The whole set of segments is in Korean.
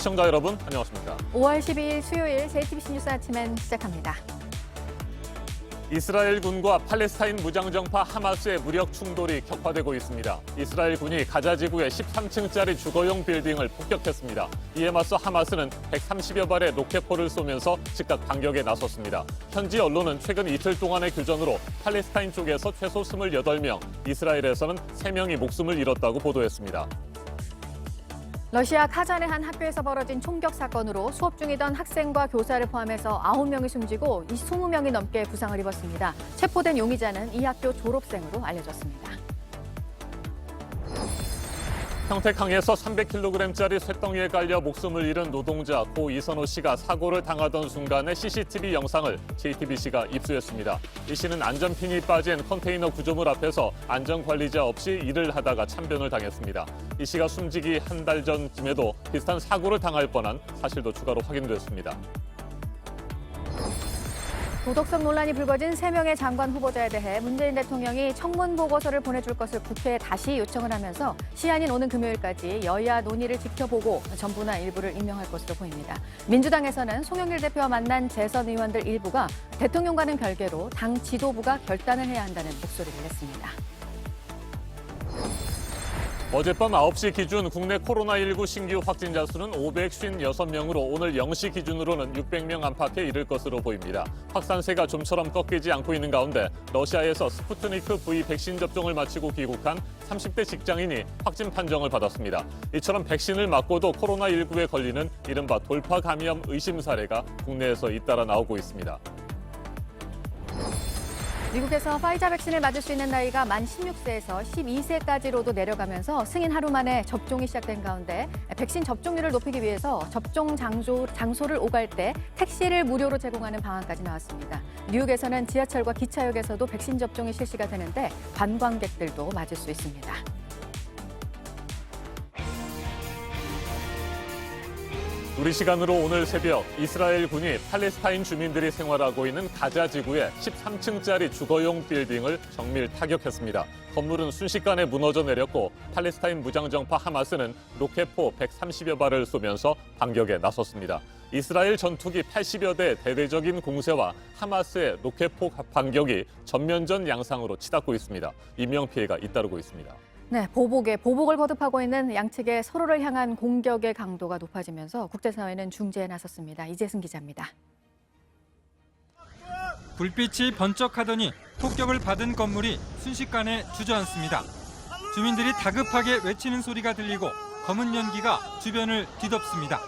시청자 여러분, 안녕하십니까. 5월 12일 수요일 JTBC 뉴스 아침엔 시작합니다. 이스라엘군과 팔레스타인 무장정파 하마스의 무력 충돌이 격화되고 있습니다. 이스라엘군이 가자 지구의 13층짜리 주거용 빌딩을 폭격했습니다. 이에 맞서 하마스는 130여 발의 로켓포를 쏘면서 즉각 반격에 나섰습니다. 현지 언론은 최근 이틀 동안의 교전으로 팔레스타인 쪽에서 최소 28명, 이스라엘에서는 3명이 목숨을 잃었다고 보도했습니다. 러시아 카잔의 한 학교에서 벌어진 총격 사건으로 수업 중이던 학생과 교사를 포함해서 9명이 숨지고 20명이 넘게 부상을 입었습니다. 체포된 용의자는 이 학교 졸업생으로 알려졌습니다. 평택항에서 300kg짜리 쇳덩이에 깔려 목숨을 잃은 노동자 고 이선호 씨가 사고를 당하던 순간의 CCTV 영상을 JTBC가 입수했습니다. 이 씨는 안전핀이 빠진 컨테이너 구조물 앞에서 안전관리자 없이 일을 하다가 참변을 당했습니다. 이 씨가 숨지기 한 달 전쯤에도 비슷한 사고를 당할 뻔한 사실도 추가로 확인됐습니다. 도덕성 논란이 불거진 3명의 장관 후보자에 대해 문재인 대통령이 청문 보고서를 보내줄 것을 국회에 다시 요청을 하면서 시한인 오는 금요일까지 여야 논의를 지켜보고 전부나 일부를 임명할 것으로 보입니다. 민주당에서는 송영길 대표와 만난 재선 의원들 일부가 대통령과는 별개로 당 지도부가 결단을 해야 한다는 목소리를 냈습니다. 어젯밤 9시 기준 국내 코로나19 신규 확진자 수는 556명으로 오늘 0시 기준으로는 600명 안팎에 이를 것으로 보입니다. 확산세가 좀처럼 꺾이지 않고 있는 가운데 러시아에서 스푸트니크 V 백신 접종을 마치고 귀국한 30대 직장인이 확진 판정을 받았습니다. 이처럼 백신을 맞고도 코로나19에 걸리는 이른바 돌파 감염 의심 사례가 국내에서 잇따라 나오고 있습니다. 미국에서 파이자 백신을 맞을 수 있는 나이가 만 16세에서 12세까지로도 내려가면서 승인 하루 만에 접종이 시작된 가운데 백신 접종률을 높이기 위해서 접종 장소를 오갈 때 택시를 무료로 제공하는 방안까지 나왔습니다. 뉴욕에서는 지하철과 기차역에서도 백신 접종이 실시가 되는데 관광객들도 맞을 수 있습니다. 우리 시간으로 오늘 새벽 이스라엘 군이 팔레스타인 주민들이 생활하고 있는 가자 지구의 13층짜리 주거용 빌딩을 정밀 타격했습니다. 건물은 순식간에 무너져 내렸고 팔레스타인 무장정파 하마스는 로켓포 130여 발을 쏘면서 반격에 나섰습니다. 이스라엘 전투기 80여 대 대대적인 공세와 하마스의 로켓포 반격이 전면전 양상으로 치닫고 있습니다. 인명피해가 잇따르고 있습니다. 네, 보복을 거듭하고 있는 양측의 서로를 향한 공격의 강도가 높아지면서 국제사회는 중재에 나섰습니다. 이재승 기자입니다. 불빛이 번쩍하더니 폭격을 받은 건물이 순식간에 주저앉습니다. 주민들이 다급하게 외치는 소리가 들리고 검은 연기가 주변을 뒤덮습니다.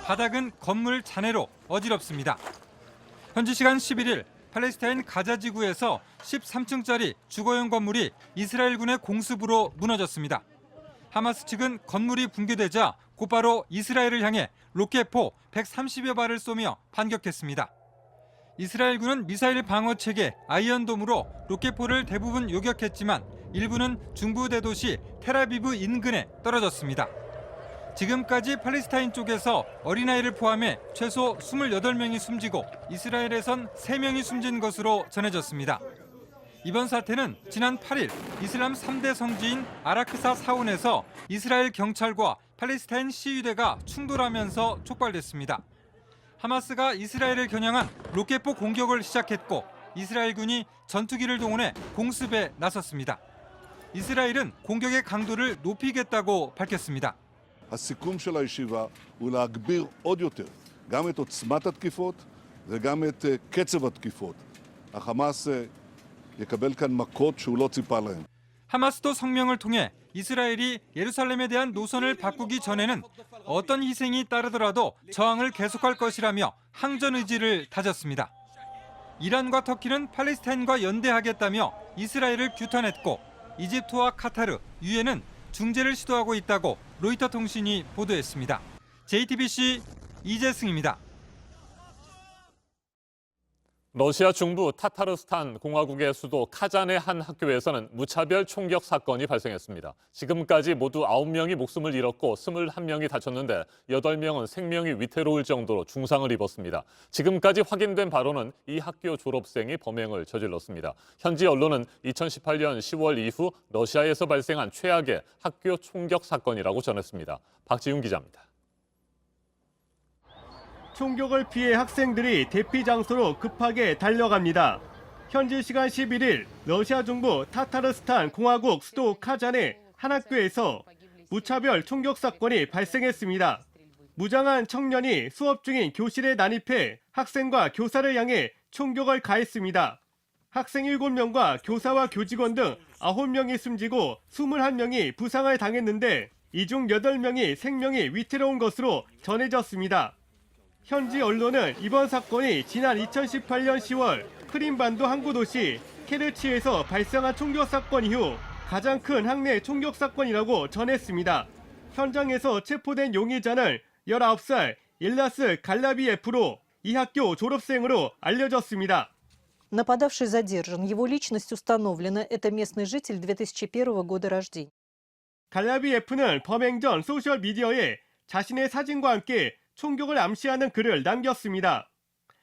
바닥은 건물 잔해로 어지럽습니다. 현지 시간 11일 팔레스타인 가자 지구에서 13층짜리 주거용 건물이 이스라엘군의 공습으로 무너졌습니다. 하마스 측은 건물이 붕괴되자 곧바로 이스라엘을 향해 로켓포 130여 발을 쏘며 반격했습니다. 이스라엘군은 미사일 방어 체계 아이언돔으로 로켓포를 대부분 요격했지만 일부는 중부 대도시 텔아비브 인근에 떨어졌습니다. 지금까지 팔레스타인 쪽에서 어린아이를 포함해 최소 28명이 숨지고 이스라엘에선 3명이 숨진 것으로 전해졌습니다. 이번 사태는 지난 8일 이슬람 3대 성지인 아라크사 사원에서 이스라엘 경찰과 팔레스타인 시위대가 충돌하면서 촉발됐습니다. 하마스가 이스라엘을 겨냥한 로켓포 공격을 시작했고 이스라엘군이 전투기를 동원해 공습에 나섰습니다. 이스라엘은 공격의 강도를 높이겠다고 밝혔습니다. הסיכום של הישיבה הוא להגביר עוד יותר גם את עוצמת התקיפות וגם את קצב התקיפות. החמאס יקבל כאן מכות שהוא לא ציפה להן. 하마스도 성명을 통해 이스라엘이 예루살렘에 대한 노선을 바꾸기 전에는 어떤 희생이 따르더라도 저항을 계속할 것이라며 항전 의지를 다졌습니다. 이란과 터키는 팔레스타인과 연대하겠다며 이스라엘을 규탄했고 이집트와 카타르, 유엔은 중재를 시도하고 있다고 로이터 통신이 보도했습니다. JTBC 이재승입니다. 러시아 중부 타타르스탄 공화국의 수도 카잔의 한 학교에서는 무차별 총격 사건이 발생했습니다. 지금까지 모두 9명이 목숨을 잃었고 21명이 다쳤는데 8명은 생명이 위태로울 정도로 중상을 입었습니다. 지금까지 확인된 바로는 이 학교 졸업생이 범행을 저질렀습니다. 현지 언론은 2018년 10월 이후 러시아에서 발생한 최악의 학교 총격 사건이라고 전했습니다. 박지훈 기자입니다. 총격을 피해 학생들이 대피 장소로 급하게 달려갑니다. 현지 시간 11일 러시아 중부 타타르스탄 공화국 수도 카잔의 한 학교에서 무차별 총격 사건이 발생했습니다. 무장한 청년이 수업 중인 교실에 난입해 학생과 교사를 향해 총격을 가했습니다. 학생 7명과 교사와 교직원 등 9명이 숨지고 21명이 부상을 당했는데 이 중 8명이 생명이 위태로운 것으로 전해졌습니다. 현지 언론은 이번 사건이 지난 2018년 10월 크림반도 항구 도시 케르치에서 발생한 총격 사건 이후 가장 큰 학내 총격 사건이라고 전했습니다. 현장에서 체포된 용의자는 19살 일라스 갈라비예프로 이 학교 졸업생으로 알려졌습니다. Нападавший задержан. Его личность установлена. Это местный житель 2001 года рождения. 갈라비예프는 범행 전 소셜미디어에 자신의 사진과 함께 총격을 암시하는 글을 남겼습니다.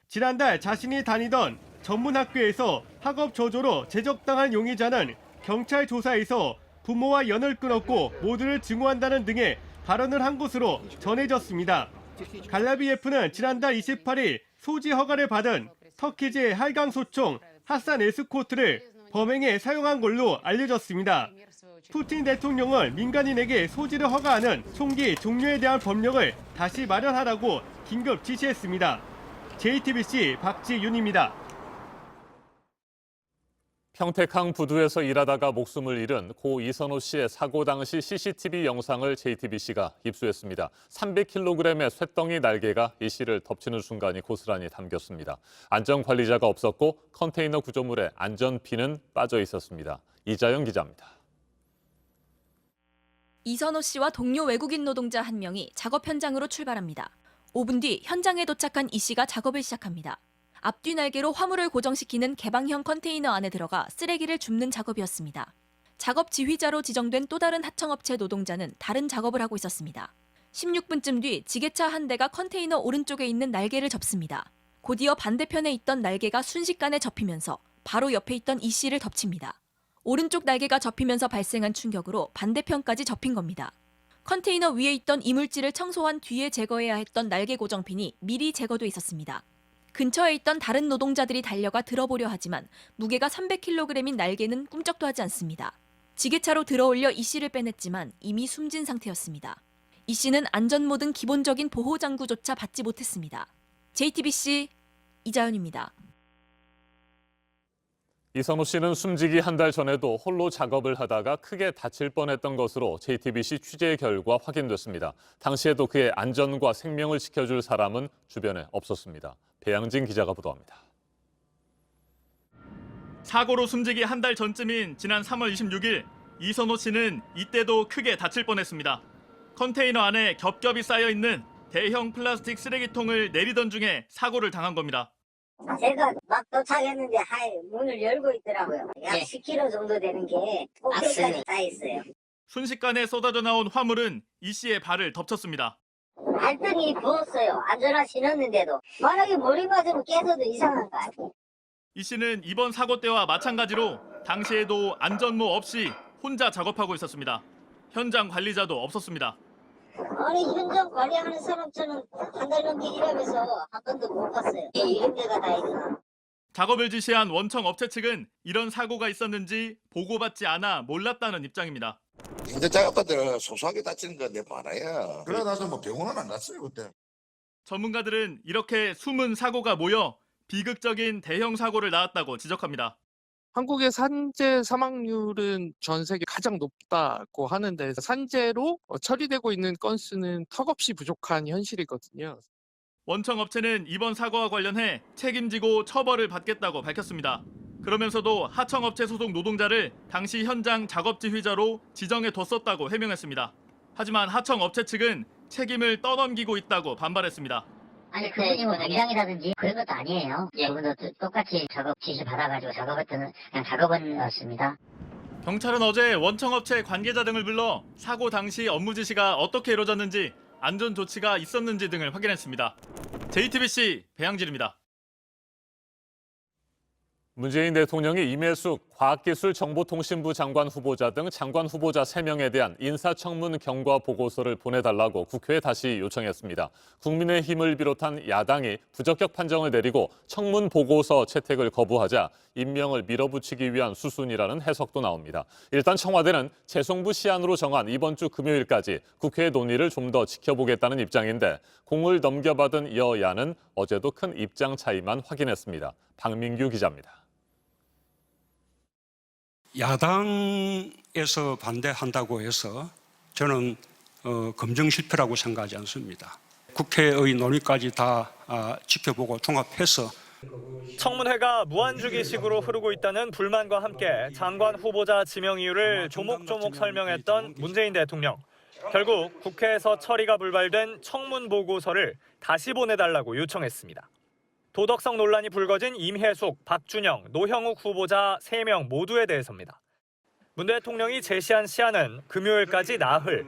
지난달 자신이 다니던 전문학교에서 학업 저조로 제적당한 용의자는 경찰 조사에서 부모와 연을 끊었고 모두를 증오한다는 등의 발언을 한 것으로 전해졌습니다. 갈라비예프는 지난달 28일 소지 허가를 받은 터키제 할강 소총 하산 에스코트를 범행에 사용한 걸로 알려졌습니다. 푸틴 대통령은 민간인에게 소지를 허가하는 총기 종류에 대한 법령을 다시 마련하라고 긴급 지시했습니다. JTBC 박지윤입니다. 평택항 부두에서 일하다가 목숨을 잃은 고 이선호 씨의 사고 당시 CCTV 영상을 JTBC가 입수했습니다. 300kg의 쇳덩이 날개가 이 씨를 덮치는 순간이 고스란히 담겼습니다. 안전관리자가 없었고 컨테이너 구조물에 안전핀은 빠져 있었습니다. 이자영 기자입니다. 이선호 씨와 동료 외국인 노동자 한 명이 작업 현장으로 출발합니다. 5분 뒤 현장에 도착한 이 씨가 작업을 시작합니다. 앞뒤 날개로 화물을 고정시키는 개방형 컨테이너 안에 들어가 쓰레기를 줍는 작업이었습니다. 작업 지휘자로 지정된 또 다른 하청업체 노동자는 다른 작업을 하고 있었습니다. 16분쯤 뒤 지게차 한 대가 컨테이너 오른쪽에 있는 날개를 접습니다. 곧이어 반대편에 있던 날개가 순식간에 접히면서 바로 옆에 있던 이 씨를 덮칩니다. 오른쪽 날개가 접히면서 발생한 충격으로 반대편까지 접힌 겁니다. 컨테이너 위에 있던 이물질을 청소한 뒤에 제거해야 했던 날개 고정핀이 미리 제거돼 있었습니다. 근처에 있던 다른 노동자들이 달려가 들어보려 하지만 무게가 300kg인 날개는 꿈쩍도 하지 않습니다. 지게차로 들어올려 이 씨를 빼냈지만 이미 숨진 상태였습니다. 이 씨는 안전모 등 기본적인 보호장구조차 받지 못했습니다. JTBC 이자연입니다. 이선호 씨는 숨지기 한 달 전에도 홀로 작업을 하다가 크게 다칠 뻔했던 것으로 JTBC 취재 결과 확인됐습니다. 당시에도 그의 안전과 생명을 지켜줄 사람은 주변에 없었습니다. 배양진 기자가 보도합니다. 사고로 숨지기 한 달 전쯤인 지난 3월 26일 이선호 씨는 이때도 크게 다칠 뻔했습니다. 컨테이너 안에 겹겹이 쌓여있는 대형 플라스틱 쓰레기통을 내리던 중에 사고를 당한 겁니다. 제가 막 도착했는데 문을 열고 있더라고요. 약 10kg 정도 되는 게 꼭대기까지 다 있어요. 순식간에 쏟아져 나온 화물은 이 씨의 발을 덮쳤습니다. 발등이 부었어요. 안전화 신었는데도. 만약에 머리 맞으면 깨서도 이상한 거 아니에요. 이 씨는 이번 사고 때와 마찬가지로 당시에도 안전모 없이 혼자 작업하고 있었습니다. 현장 관리자도 없었습니다. 아니 현장 관리하는 사람처럼 한 달 넘게 일하면서 한 번도 못 봤어요. 이런 데가 다 있나. 작업을 지시한 원청 업체 측은 이런 사고가 있었는지 보고받지 않아 몰랐다는 입장입니다. 현재 작업자들 소소하게 다치는 건 내 많아요. 그래 나서 뭐 병원은 안 갔어요 그때. 전문가들은 이렇게 숨은 사고가 모여 비극적인 대형 사고를 낳았다고 지적합니다. 한국의 산재 사망률은 전 세계 가장 높다고 하는데 산재로 처리되고 있는 건수는 턱없이 부족한 현실이거든요. 원청 업체는 이번 사고와 관련해 책임지고 처벌을 받겠다고 밝혔습니다. 그러면서도 하청업체 소속 노동자를 당시 현장 작업 지휘자로 지정해 뒀었다고 해명했습니다. 하지만 하청업체 측은 책임을 떠넘기고 있다고 반발했습니다. 아니 그분이 뭐 위장이라든지 그런 것도 아니에요. 이분도 똑같이 작업 지시 받아가지고 작업했던 그냥 작업원이었습니다. 경찰은 어제 원청업체 관계자 등을 불러 사고 당시 업무 지시가 어떻게 이루어졌는지 안전 조치가 있었는지 등을 확인했습니다. JTBC 배양진입니다. 문재인 대통령이 임혜숙 과학기술정보통신부 장관 후보자 등 장관 후보자 3명에 대한 인사청문 경과 보고서를 보내달라고 국회에 다시 요청했습니다. 국민의힘을 비롯한 야당이 부적격 판정을 내리고 청문 보고서 채택을 거부하자 임명을 밀어붙이기 위한 수순이라는 해석도 나옵니다. 일단 청와대는 재송부 시한으로 정한 이번 주 금요일까지 국회 논의를 좀 더 지켜보겠다는 입장인데 공을 넘겨받은 여야는 어제도 큰 입장 차이만 확인했습니다. 박민규 기자입니다. 야당에서 반대한다고 해서 저는 검증 실패라고 생각하지 않습니다. 국회의 논의까지 다 지켜보고 종합해서 청문회가 무한주기식으로 흐르고 있다는 불만과 함께 장관 후보자 지명 이유를 조목조목 설명했던 문재인 대통령. 결국 국회에서 처리가 불발된 청문 보고서를 다시 보내달라고 요청했습니다. 도덕성 논란이 불거진 임혜숙, 박준영, 노형욱 후보자 3명 모두에 대해서입니다. 문 대통령이 제시한 시한은 금요일까지 나흘.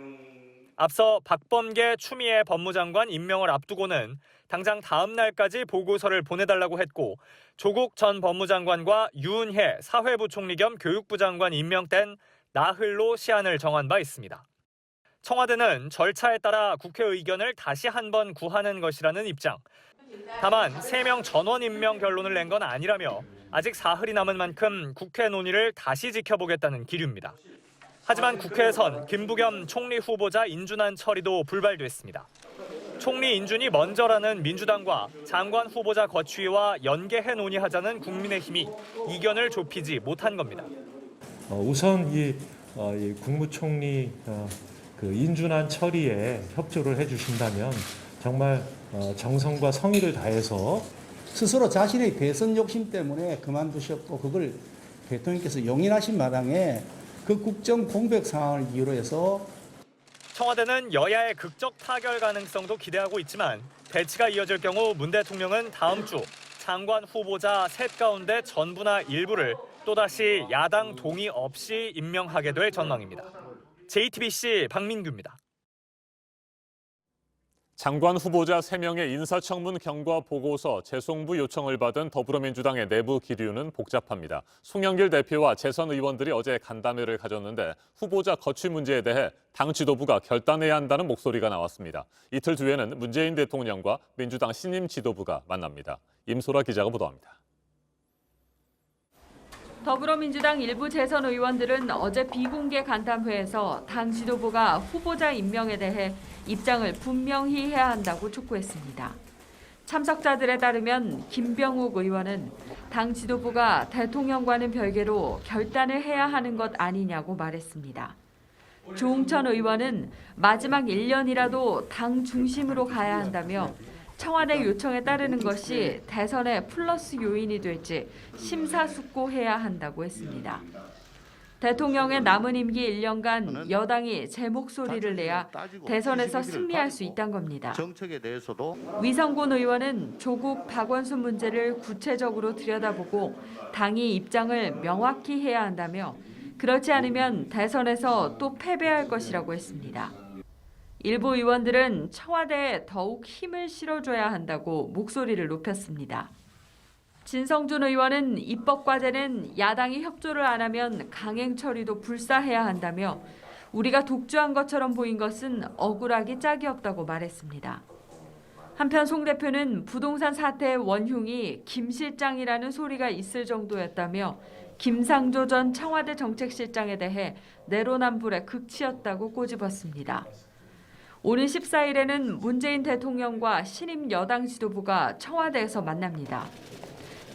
앞서 박범계 추미애 법무장관 임명을 앞두고는 당장 다음 날까지 보고서를 보내달라고 했고 조국 전 법무장관과 유은혜 사회부총리 겸 교육부 장관 임명 땐 나흘로 시한을 정한 바 있습니다. 청와대는 절차에 따라 국회 의견을 다시 한번 구하는 것이라는 입장. 다만 3명 전원 임명 결론을 낸 건 아니라며 아직 사흘이 남은 만큼 국회 논의를 다시 지켜보겠다는 기류입니다. 하지만 국회에선 김부겸 총리 후보자 인준안 처리도 불발됐습니다. 총리 인준이 먼저라는 민주당과 장관 후보자 거취와 연계해 논의하자는 국민의힘이 이견을 좁히지 못한 겁니다. 우선 이 국무총리 그 인준안 처리에 협조를 해주신다면 정말 정성과 성의를 다해서 스스로 자신의 대선 욕심 때문에 그만두셨고 그걸 대통령께서 용인하신 마당에 그 국정 공백 상황을 이유로 해서 청와대는 여야의 극적 타결 가능성도 기대하고 있지만 대치가 이어질 경우 문 대통령은 다음 주 장관 후보자 셋 가운데 전부나 일부를 또다시 야당 동의 없이 임명하게 될 전망입니다. JTBC 박민규입니다. 장관 후보자 3명의 인사청문 경과 보고서 재송부 요청을 받은 더불어민주당의 내부 기류는 복잡합니다. 송영길 대표와 재선 의원들이 어제 간담회를 가졌는데 후보자 거취 문제에 대해 당 지도부가 결단해야 한다는 목소리가 나왔습니다. 이틀 뒤에는 문재인 대통령과 민주당 신임 지도부가 만납니다. 임소라 기자가 보도합니다. 더불어민주당 일부 재선 의원들은 어제 비공개 간담회에서 당 지도부가 후보자 임명에 대해 입장을 분명히 해야 한다고 촉구했습니다. 참석자들에 따르면 김병욱 의원은 당 지도부가 대통령과는 별개로 결단을 해야 하는 것 아니냐고 말했습니다. 조응천 의원은 마지막 1년이라도 당 중심으로 가야 한다며 청와대 요청에 따르는 것이 대선의 플러스 요인이 될지 심사숙고해야 한다고 했습니다. 대통령의 남은 임기 1년간 여당이 제 목소리를 내야 대선에서 승리할 수 있다는 겁니다. 정책에 대해서도 위성군 의원은 조국 박원순 문제를 구체적으로 들여다보고 당이 입장을 명확히 해야 한다며 그렇지 않으면 대선에서 또 패배할 것이라고 했습니다. 일부 의원들은 청와대에 더욱 힘을 실어줘야 한다고 목소리를 높였습니다. 진성준 의원은 입법 과제는 야당이 협조를 안 하면 강행 처리도 불사해야 한다며 우리가 독주한 것처럼 보인 것은 억울하기 짝이 없다고 말했습니다. 한편 송 대표는 부동산 사태의 원흉이 김 실장이라는 소리가 있을 정도였다며 김상조 전 청와대 정책실장에 대해 내로남불의 극치였다고 꼬집었습니다. 오는 14일에는 문재인 대통령과 신임 여당 지도부가 청와대에서 만납니다.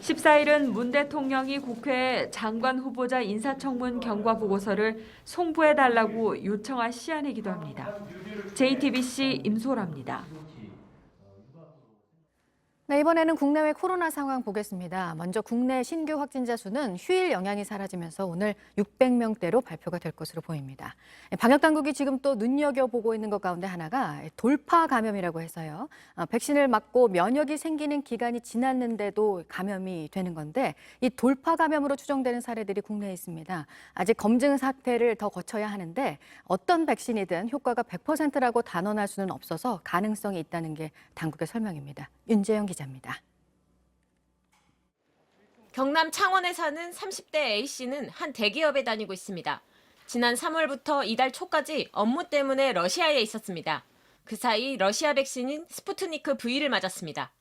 14일은 문 대통령이 국회에 장관 후보자 인사청문 경과 보고서를 송부해달라고 요청한 시한이기도 합니다. JTBC 임소라입니다. 네, 이번에는 국내외 코로나 상황 보겠습니다. 먼저 국내 신규 확진자 수는 휴일 영향이 사라지면서 오늘 600명대로 발표가 될 것으로 보입니다. 방역당국이 지금 또 눈여겨보고 있는 것 가운데 하나가 돌파 감염이라고 해서요. 백신을 맞고 면역이 생기는 기간이 지났는데도 감염이 되는 건데 이 돌파 감염으로 추정되는 사례들이 국내에 있습니다. 아직 검증 사태를 더 거쳐야 하는데 어떤 백신이든 효과가 100%라고 단언할 수는 없어서 가능성이 있다는 게 당국의 설명입니다. 윤재영 기자입니다. 경남 창원에 사는 30대 A씨는 한 대기업에 다니고 있습니다. 지난 3월부터 이달 초까지 업무 때문에 러시아에 있었습니다. 그 사이 러시아 백신인 스푸트니크 V를 맞았습니다.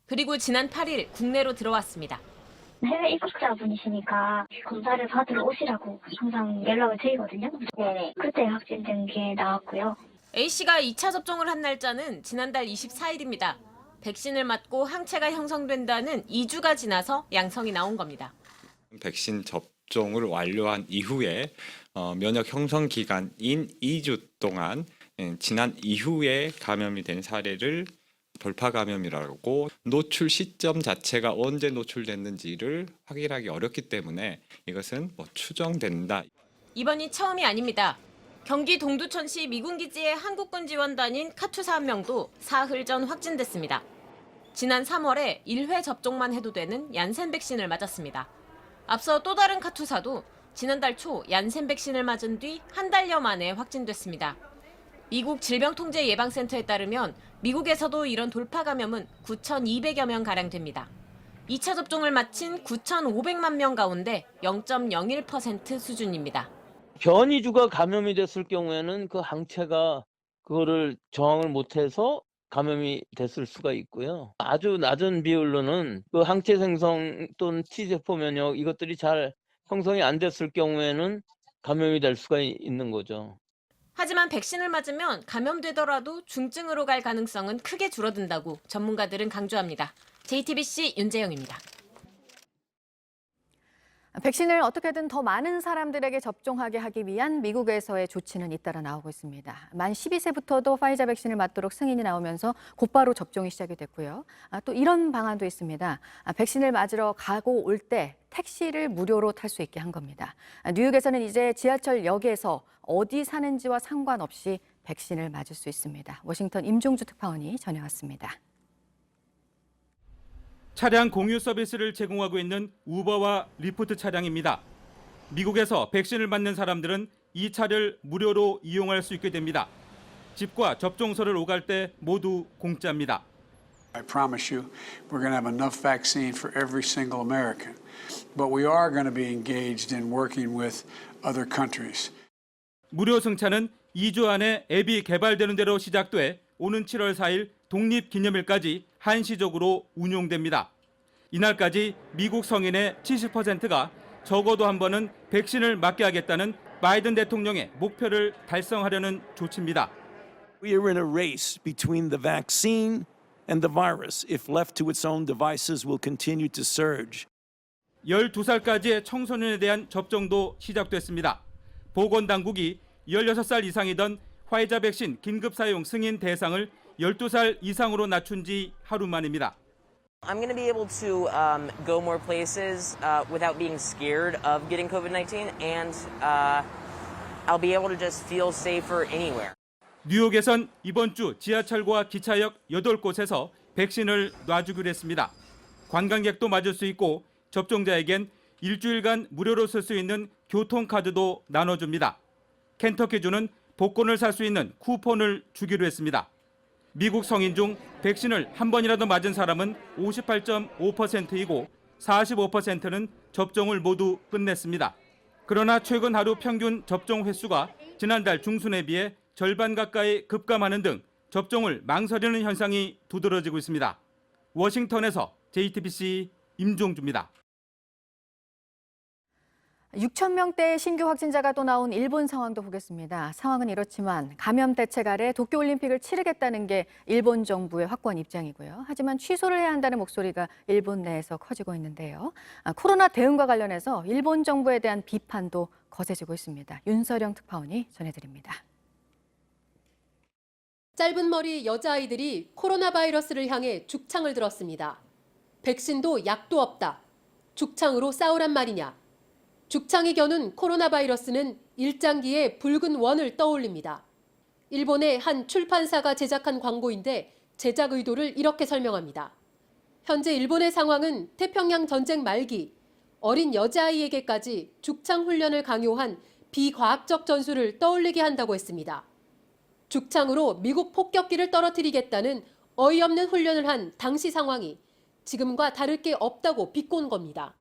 그리고 지난 8일 국내로 들어왔습니다. 해외 입국자분이시니까 검사를 받으러 오시라고 항상 연락을 드리거든요. 네네. 그때 확진된 게 나왔고요. A씨가 2차 접종을 한 날짜는 지난달 24일입니다. 백신을 맞고 항체가 형성된다는 2주가 지나서 양성이 나온 겁니다. 백신 접종을 완료한 이후에 면역 형성 기간인 2주 동안 지난 이후에 감염이 된 사례를 돌파 감염이라고 노출 시점 자체가 언제 노출됐는지를 확인하기 어렵기 때문에 이것은 추정된다. 이번이 처음이 아닙니다. 경기 동두천시 미군기지의 한국군 지원단인 카투사 한 명도 사흘 전 확진됐습니다. 지난 3월에 1회 접종만 해도 되는 얀센 백신을 맞았습니다. 앞서 또 다른 카투사도 지난달 초 얀센 백신을 맞은 뒤 한 달여 만에 확진됐습니다. 미국 질병통제예방센터에 따르면 미국에서도 이런 돌파 감염은 9,200여 명가량 됩니다. 2차 접종을 마친 9,500만 명 가운데 0.01% 수준입니다. 변이주가 감염이 됐을 경우에는 그 항체가 그거를 저항을 못해서 감염이 됐을 수가 있고요. 아주 낮은 비율로는 그 항체 생성 또는 T세포 면역 이것들이 잘 형성이 안 됐을 경우에는 감염이 될 수가 있는 거죠. 하지만 백신을 맞으면 감염되더라도 중증으로 갈 가능성은 크게 줄어든다고 전문가들은 강조합니다. JTBC 윤재영입니다. 백신을 어떻게든 더 많은 사람들에게 접종하게 하기 위한 미국에서의 조치는 잇따라 나오고 있습니다. 만 12세부터도 파이자 백신을 맞도록 승인이 나오면서 곧바로 접종이 시작이 됐고요. 또 이런 방안도 있습니다. 백신을 맞으러 가고 올 때 택시를 무료로 탈 수 있게 한 겁니다. 뉴욕에서는 이제 지하철역에서 어디 사는지와 상관없이 백신을 맞을 수 있습니다. 워싱턴 임종주 특파원이 전해왔습니다. 차량 공유 서비스를 제공하고 있는 우버와 리프트 차량입니다. 미국에서 백신을 맞는 사람들은 이 차를 무료로 이용할 수 있게 됩니다. 집과 접종소를 오갈 때 모두 공짜입니다. I promise you, we're going to have enough vaccine for every single American. But we are going to be engaged in working with other countries. 무료 승차는 2주 안에 앱이 개발되는 대로 시작돼 오는 7월 4일 독립기념일까지 한시적으로 운용됩니다. 이날까지 미국 성인의 70%가 적어도 한 번은 백신을 맞게 하겠다는 바이든 대통령의 목표를 달성하려는 조치입니다. We are in a race between the vaccine and the virus. If left to its own devices, will continue to surge. 12살까지의 청소년에 대한 접종도 시작됐습니다. 보건당국이 16살 이상이던 화이자 백신 긴급 사용 승인 대상을 12살 이상으로 낮춘 지 하루 만입니다. I'm going to be able to go more places without being scared of getting COVID-19, and I'll be able to just feel safer anywhere. 뉴욕에선 이번 주 지하철과 기차역 8곳에서 백신을 놔주기로 했습니다. 관광객도 맞을 수 있고 접종자에겐 일주일간 무료로 쓸 수 있는 교통카드도 나눠줍니다. 켄터키주는 복권을 살 수 있는 쿠폰을 주기로 했습니다. 미국 성인 중 백신을 한 번이라도 맞은 사람은 58.5%이고 45%는 접종을 모두 끝냈습니다. 그러나 최근 하루 평균 접종 횟수가 지난달 중순에 비해 절반 가까이 급감하는 등 접종을 망설이는 현상이 두드러지고 있습니다. 워싱턴에서 JTBC 임종주입니다. 6천 명대의 신규 확진자가 또 나온 일본 상황도 보겠습니다. 상황은 이렇지만 감염 대책 아래 도쿄올림픽을 치르겠다는 게 일본 정부의 확고한 입장이고요. 하지만 취소를 해야 한다는 목소리가 일본 내에서 커지고 있는데요. 코로나 대응과 관련해서 일본 정부에 대한 비판도 거세지고 있습니다. 윤서령 특파원이 전해드립니다. 짧은 머리 여자아이들이 코로나 바이러스를 향해 죽창을 들었습니다. 백신도 약도 없다. 죽창으로 싸우란 말이냐. 죽창이 겨눈 코로나 바이러스는 일장기의 붉은 원을 떠올립니다. 일본의 한 출판사가 제작한 광고인데 제작 의도를 이렇게 설명합니다. 현재 일본의 상황은 태평양 전쟁 말기 어린 여자아이에게까지 죽창 훈련을 강요한 비과학적 전술을 떠올리게 한다고 했습니다. 죽창으로 미국 폭격기를 떨어뜨리겠다는 어이없는 훈련을 한 당시 상황이 지금과 다를 게 없다고 비꼰 겁니다.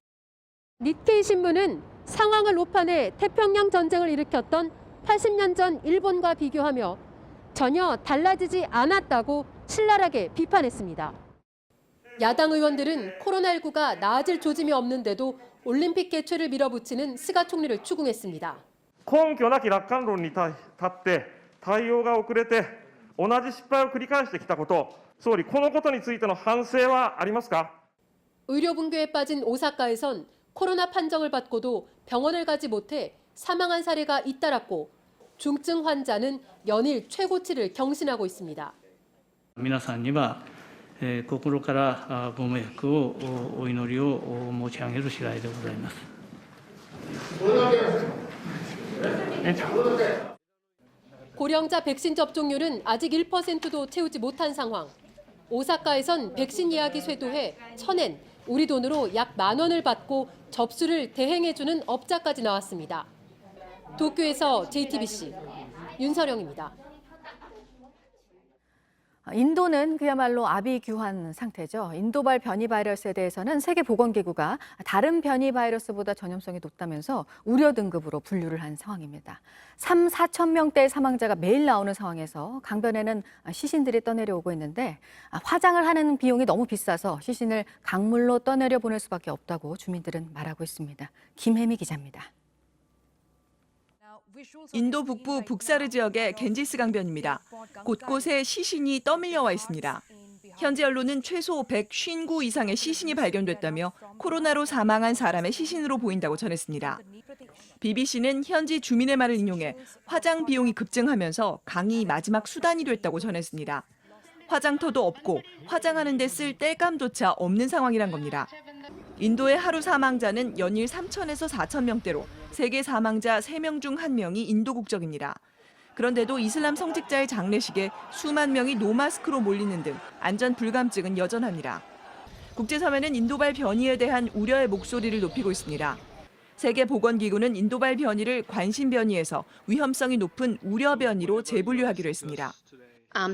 니케이 신문은 상황을 오판해 태평양 전쟁을 일으켰던 80년 전 일본과 비교하며 전혀 달라지지 않았다고 신랄하게 비판했습니다. 야당 의원들은 코로나19가 나아질 조짐이 없는데도 올림픽 개최를 밀어붙이는 스가 총리를 추궁했습니다. 根拠なき楽観論に立って対応が遅れて同じ失敗を繰り返してきたこと、総理このことについての反省はありますか? 의료 붕괴에 빠진 오사카에선 코로나 판정을 받고도 병원을 가지 못해 사망한 사례가 잇따랐고 중증 환자는 연일 최고치를 경신하고 있습니다. 皆さんには心からご冥福をお祈りを申し上げる次第でございます。 고령자 백신 접종률은 아직 1%도 채우지 못한 상황. 오사카에선 백신 예약이 쇄도해 천엔, 우리 돈으로 약 10,000원을 받고 접수를 대행해주는 업자까지 나왔습니다. 도쿄에서 JTBC 윤서령입니다. 인도는 그야말로 아비규환 상태죠. 인도발 변이 바이러스에 대해서는 세계보건기구가 다른 변이 바이러스보다 전염성이 높다면서 우려 등급으로 분류를 한 상황입니다. 3,4천 명대의 사망자가 매일 나오는 상황에서 강변에는 시신들이 떠내려오고 있는데 화장을 하는 비용이 너무 비싸서 시신을 강물로 떠내려 보낼 수밖에 없다고 주민들은 말하고 있습니다. 김혜미 기자입니다. 인도 북부 북사르 지역의 겐지스 강변입니다. 곳곳에 시신이 떠밀려와 있습니다. 현지 언론은 최소 159 이상의 시신이 발견됐다며 코로나로 사망한 사람의 시신으로 보인다고 전했습니다. BBC는 현지 주민의 말을 인용해 화장 비용이 급증하면서 강이 마지막 수단이 됐다고 전했습니다. 화장터도 없고 화장하는 데 쓸 땔감조차 없는 상황이란 겁니다. 인도의 하루 사망자는 연일 3,000에서 4,000명대로 세계 사망자 3명 중 1명이 인도 국적입니다. 그런데도 이슬람 성직자의 장례식에 수만 명이 노마스크로 몰리는 등 안전 불감증은 여전합니다. 국제사회는 인도발 변이에 대한 우려의 목소리를 높이고 있습니다. 세계보건기구는 인도발 변이를 관심 변이에서 위험성이 높은 우려 변이로 재분류하기로 했습니다.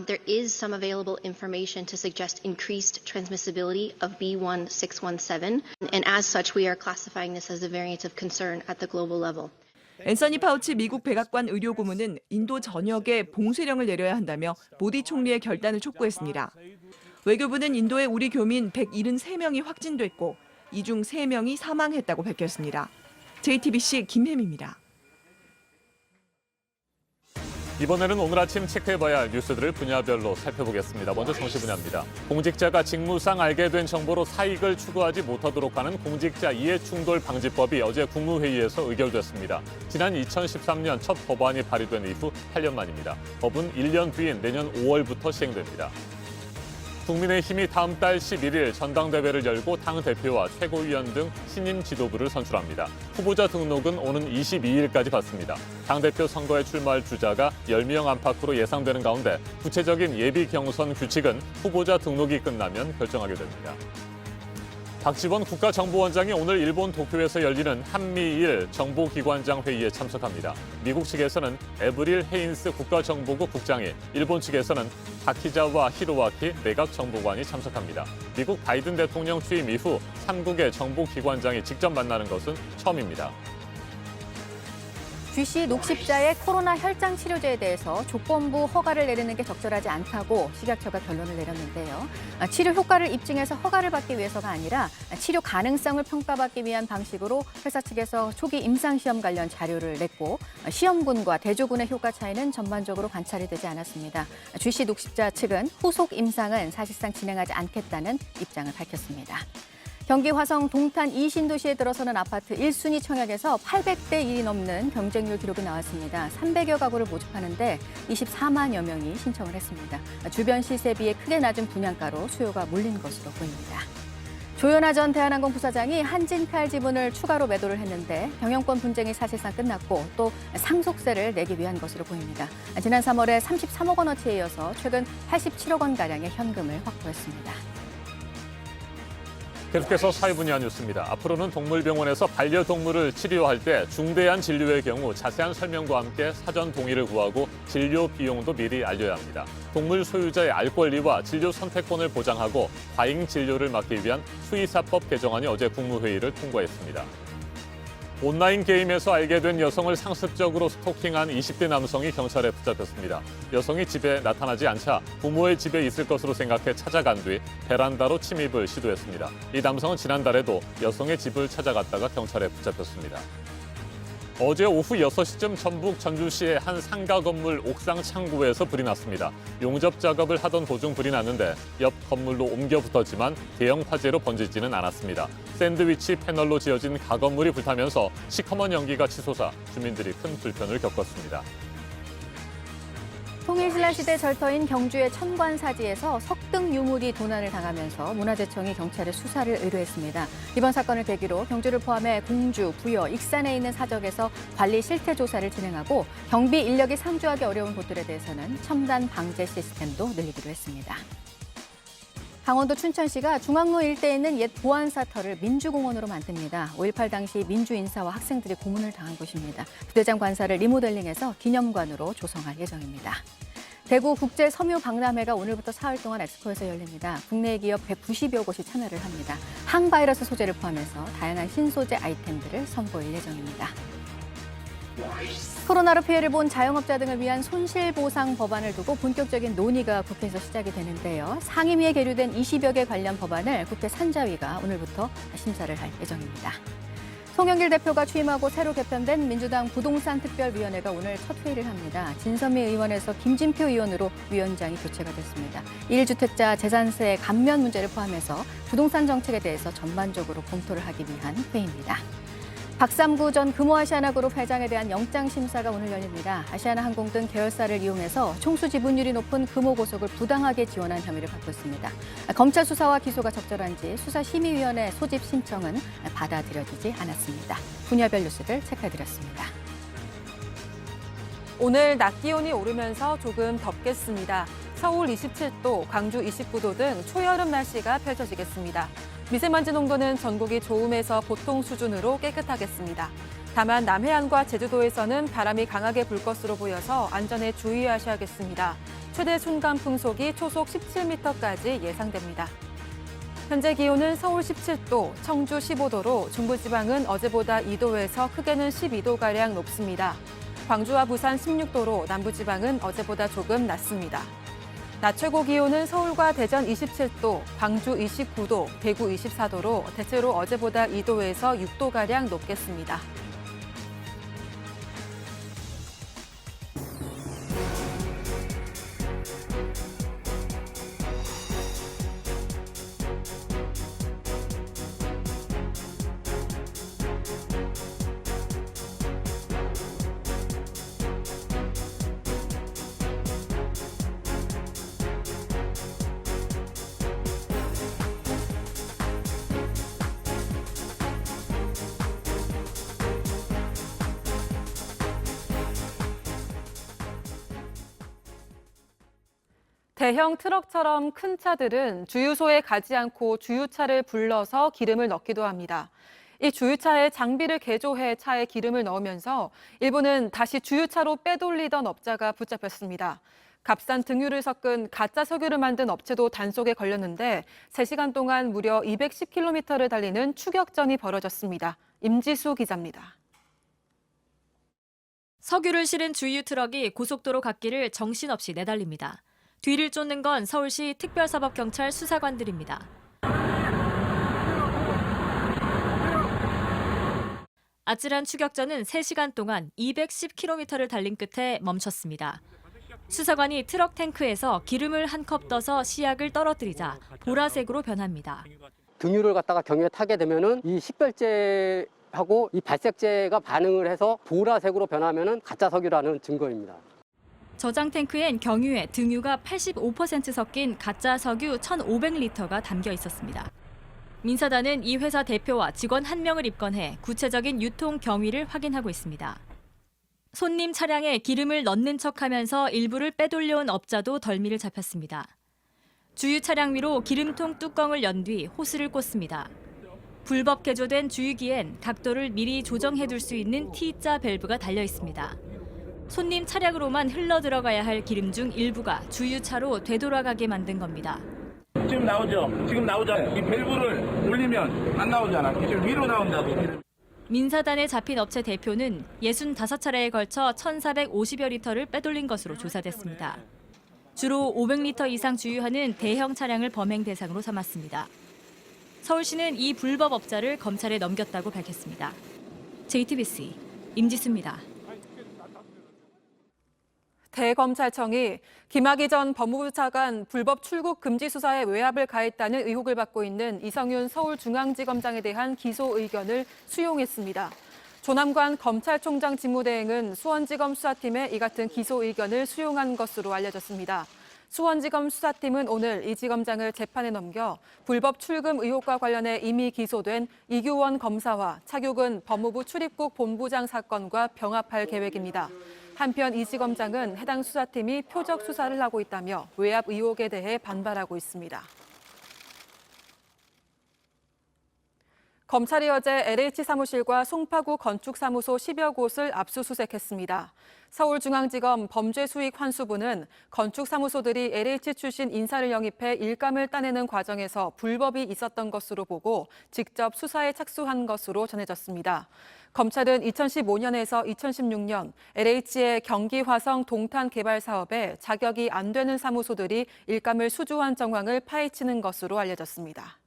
There is some available information to suggest increased transmissibility of B.1.617, and as such, we are classifying this as a variant of concern at the global level. 앤서니 파우치 미국 백악관 의료고문은 인도 전역에 봉쇄령을 내려야 한다며 모디 총리의 결단을 촉구했습니다. 외교부는 인도의 우리 교민 173명이 확진됐고 이 중 3명이 사망했다고 밝혔습니다. JTBC 김혜미입니다. 이번에는 오늘 아침 체크해봐야 할 뉴스들을 분야별로 살펴보겠습니다. 먼저 정시 분야입니다. 공직자가 직무상 알게 된 정보로 사익을 추구하지 못하도록 하는 공직자 이해충돌 방지법이 어제 국무회의에서 의결됐습니다. 지난 2013년 첫 법안이 발의된 이후 8년 만입니다. 법은 1년 뒤인 내년 5월부터 시행됩니다. 국민의힘이 다음 달 11일 전당대회를 열고 당대표와 최고위원 등 신임 지도부를 선출합니다. 후보자 등록은 오는 22일까지 받습니다. 당대표 선거에 출마할 주자가 10명 안팎으로 예상되는 가운데 구체적인 예비 경선 규칙은 후보자 등록이 끝나면 결정하게 됩니다. 박지원 국가정보원장이 오늘 일본 도쿄에서 열리는 한미일 정보기관장 회의에 참석합니다. 미국 측에서는 에브릴 헤인스 국가정보국 국장이, 일본 측에서는 다키자와 히로아키 내각정보관이 참석합니다. 미국 바이든 대통령 취임 이후 3국의 정보기관장이 직접 만나는 것은 처음입니다. GC 녹십자의 코로나 혈장 치료제에 대해서 조건부 허가를 내리는 게 적절하지 않다고 식약처가 결론을 내렸는데요. 치료 효과를 입증해서 허가를 받기 위해서가 아니라 치료 가능성을 평가받기 위한 방식으로 회사 측에서 초기 임상시험 관련 자료를 냈고 시험군과 대조군의 효과 차이는 전반적으로 관찰이 되지 않았습니다. GC 녹십자 측은 후속 임상은 사실상 진행하지 않겠다는 입장을 밝혔습니다. 경기 화성 동탄 이신도시에 들어서는 아파트 1순위 청약에서 800대 1이 넘는 경쟁률 기록이 나왔습니다. 300여 가구를 모집하는데 24만여 명이 신청을 했습니다. 주변 시세 비해 크게 낮은 분양가로 수요가 몰린 것으로 보입니다. 조현아 전 대한항공 부사장이 한진칼 지분을 추가로 매도를 했는데 경영권 분쟁이 사실상 끝났고 또 상속세를 내기 위한 것으로 보입니다. 지난 3월에 33억 원어치에 이어서 최근 87억 원가량의 현금을 확보했습니다. 계속해서 사회 분야 뉴스입니다. 앞으로는 동물병원에서 반려동물을 치료할 때 중대한 진료의 경우 자세한 설명과 함께 사전 동의를 구하고 진료 비용도 미리 알려야 합니다. 동물 소유자의 알 권리와 진료 선택권을 보장하고 과잉 진료를 막기 위한 수의사법 개정안이 어제 국무회의를 통과했습니다. 온라인 게임에서 알게 된 여성을 상습적으로 스토킹한 20대 남성이 경찰에 붙잡혔습니다. 여성이 집에 나타나지 않자 부모의 집에 있을 것으로 생각해 찾아간 뒤 베란다로 침입을 시도했습니다. 이 남성은 지난달에도 여성의 집을 찾아갔다가 경찰에 붙잡혔습니다. 어제 오후 6시쯤 전북 전주시의 한 상가 건물 옥상 창고에서 불이 났습니다. 용접 작업을 하던 도중 불이 났는데 옆 건물로 옮겨 붙었지만 대형 화재로 번지지는 않았습니다. 샌드위치 패널로 지어진 가건물이 불타면서 시커먼 연기가 치솟아 주민들이 큰 불편을 겪었습니다. 통일신라시대 절터인 경주의 천관사지에서 석등 유물이 도난을 당하면서 문화재청이 경찰에 수사를 의뢰했습니다. 이번 사건을 계기로 경주를 포함해 공주, 부여, 익산에 있는 사적에서 관리 실태 조사를 진행하고 경비 인력이 상주하기 어려운 곳들에 대해서는 첨단 방제 시스템도 늘리기로 했습니다. 강원도 춘천시가 중앙로 일대에 있는 옛 보안사터를 민주공원으로 만듭니다. 5.18 당시 민주인사와 학생들이 고문을 당한 곳입니다. 부대장 관사를 리모델링해서 기념관으로 조성할 예정입니다. 대구 국제섬유박람회가 오늘부터 사흘 동안 엑스포에서 열립니다. 국내 기업 190여 곳이 참여를 합니다. 항바이러스 소재를 포함해서 다양한 신소재 아이템들을 선보일 예정입니다. 코로나로 피해를 본 자영업자 등을 위한 손실보상 법안을 두고 본격적인 논의가 국회에서 시작이 되는데요. 상임위에 계류된 20여 개 관련 법안을 국회 산자위가 오늘부터 심사를 할 예정입니다. 송영길 대표가 취임하고 새로 개편된 민주당 부동산특별위원회가 오늘 첫 회의를 합니다. 진선미 의원에서 김진표 의원으로 위원장이 교체가 됐습니다. 1주택자 재산세 감면 문제를 포함해서 부동산 정책에 대해서 전반적으로 검토를 하기 위한 회의입니다. 박삼구 전 금호아시아나그룹 회장에 대한 영장심사가 오늘 열립니다. 아시아나항공 등 계열사를 이용해서 총수 지분율이 높은 금호고속을 부당하게 지원한 혐의를 받고 있습니다. 검찰 수사와 기소가 적절한지 수사심의위원회 소집 신청은 받아들여지지 않았습니다. 분야별 뉴스를 체크해드렸습니다. 오늘 낮 기온이 오르면서 조금 덥겠습니다. 서울 27도, 광주 29도 등 초여름 날씨가 펼쳐지겠습니다. 미세먼지 농도는 전국이 좋음에서 보통 수준으로 깨끗하겠습니다. 다만 남해안과 제주도에서는 바람이 강하게 불 것으로 보여서 안전에 주의하셔야겠습니다. 최대 순간 풍속이 초속 17m까지 예상됩니다. 현재 기온은 서울 17도, 청주 15도로 중부지방은 어제보다 2도에서 크게는 12도가량 높습니다. 광주와 부산 16도로 남부지방은 어제보다 조금 낮습니다. 낮 최고 기온은 서울과 대전 27도, 광주 29도, 대구 24도로 대체로 어제보다 2도에서 6도가량 높겠습니다. 대형 트럭처럼 큰 차들은 주유소에 가지 않고 주유차를 불러서 기름을 넣기도 합니다. 이 주유차에 장비를 개조해 차에 기름을 넣으면서 일부는 다시 주유차로 빼돌리던 업자가 붙잡혔습니다. 값싼 등유를 섞은 가짜 석유를 만든 업체도 단속에 걸렸는데 3시간 동안 무려 210km를 달리는 추격전이 벌어졌습니다. 임지수 기자입니다. 석유를 실은 주유 트럭이 고속도로 갓길을 정신없이 내달립니다. 뒤를 쫓는 건 서울시 특별사법경찰 수사관들입니다. 아찔한 추격전은 3시간 동안 210km를 달린 끝에 멈췄습니다. 수사관이 트럭 탱크에서 기름을 한 컵 떠서 시약을 떨어뜨리자 보라색으로 변합니다. 등유를 갖다가 경유에 타게 되면은 이 식별제하고 이 발색제가 반응을 해서 보라색으로 변하면은 가짜 석유라는 증거입니다. 저장 탱크엔 경유에 등유가 85% 섞인 가짜 석유 1,500리터가 담겨 있었습니다. 민사단은 이 회사 대표와 직원 1명을 입건해 구체적인 유통 경위를 확인하고 있습니다. 손님 차량에 기름을 넣는 척하면서 일부를 빼돌려온 업자도 덜미를 잡혔습니다. 주유 차량 위로 기름통 뚜껑을 연 뒤 호스를 꽂습니다. 불법 개조된 주유기엔 각도를 미리 조정해둘 수 있는 T자 밸브가 달려 있습니다. 손님 차량으로만 흘러 들어가야 할 기름 중 일부가 주유차로 되돌아가게 만든 겁니다. 지금 나오죠? 지금 나오잖아요. 이 밸브를 올리면 안 나오잖아. 지금 위로 나온다고. 민사단에 잡힌 업체 대표는 65차례에 걸쳐 1,450여 리터를 빼돌린 것으로 조사됐습니다. 주로 500리터 이상 주유하는 대형 차량을 범행 대상으로 삼았습니다. 서울시는 이 불법 업자를 검찰에 넘겼다고 밝혔습니다. JTBC 임지수입니다. 대검찰청이 김학의 전 법무부 차관 불법 출국 금지 수사에 외압을 가했다는 의혹을 받고 있는 이성윤 서울중앙지검장에 대한 기소 의견을 수용했습니다. 조남관 검찰총장 직무대행은 수원지검 수사팀에 이 같은 기소 의견을 수용한 것으로 알려졌습니다. 수원지검 수사팀은 오늘 이 지검장을 재판에 넘겨 불법 출금 의혹과 관련해 이미 기소된 이규원 검사와 차규근 법무부 출입국 본부장 사건과 병합할 계획입니다. 한편 이 지검장은 해당 수사팀이 표적 수사를 하고 있다며 외압 의혹에 대해 반발하고 있습니다. 검찰이 어제 LH 사무실과 송파구 건축사무소 10여 곳을 압수수색했습니다. 서울중앙지검 범죄수익환수부는 건축사무소들이 LH 출신 인사를 영입해 일감을 따내는 과정에서 불법이 있었던 것으로 보고 직접 수사에 착수한 것으로 전해졌습니다. 검찰은 2015년에서 2016년 LH의 경기 화성 동탄 개발 사업에 자격이 안 되는 사무소들이 일감을 수주한 정황을 파헤치는 것으로 알려졌습니다.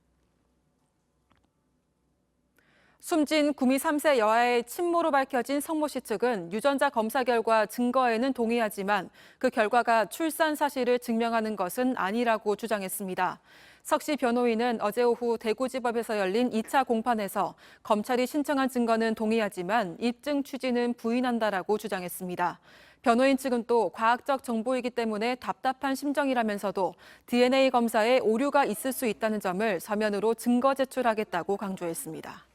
숨진 구미 3세 여아의 친모로 밝혀진 성모 씨 측은 유전자 검사 결과 증거에는 동의하지만 그 결과가 출산 사실을 증명하는 것은 아니라고 주장했습니다. 석 씨 변호인은 어제 오후 대구지법에서 열린 2차 공판에서 검찰이 신청한 증거는 동의하지만 입증 취지는 부인한다라고 주장했습니다. 변호인 측은 또 과학적 정보이기 때문에 답답한 심정이라면서도 DNA 검사에 오류가 있을 수 있다는 점을 서면으로 증거 제출하겠다고 강조했습니다.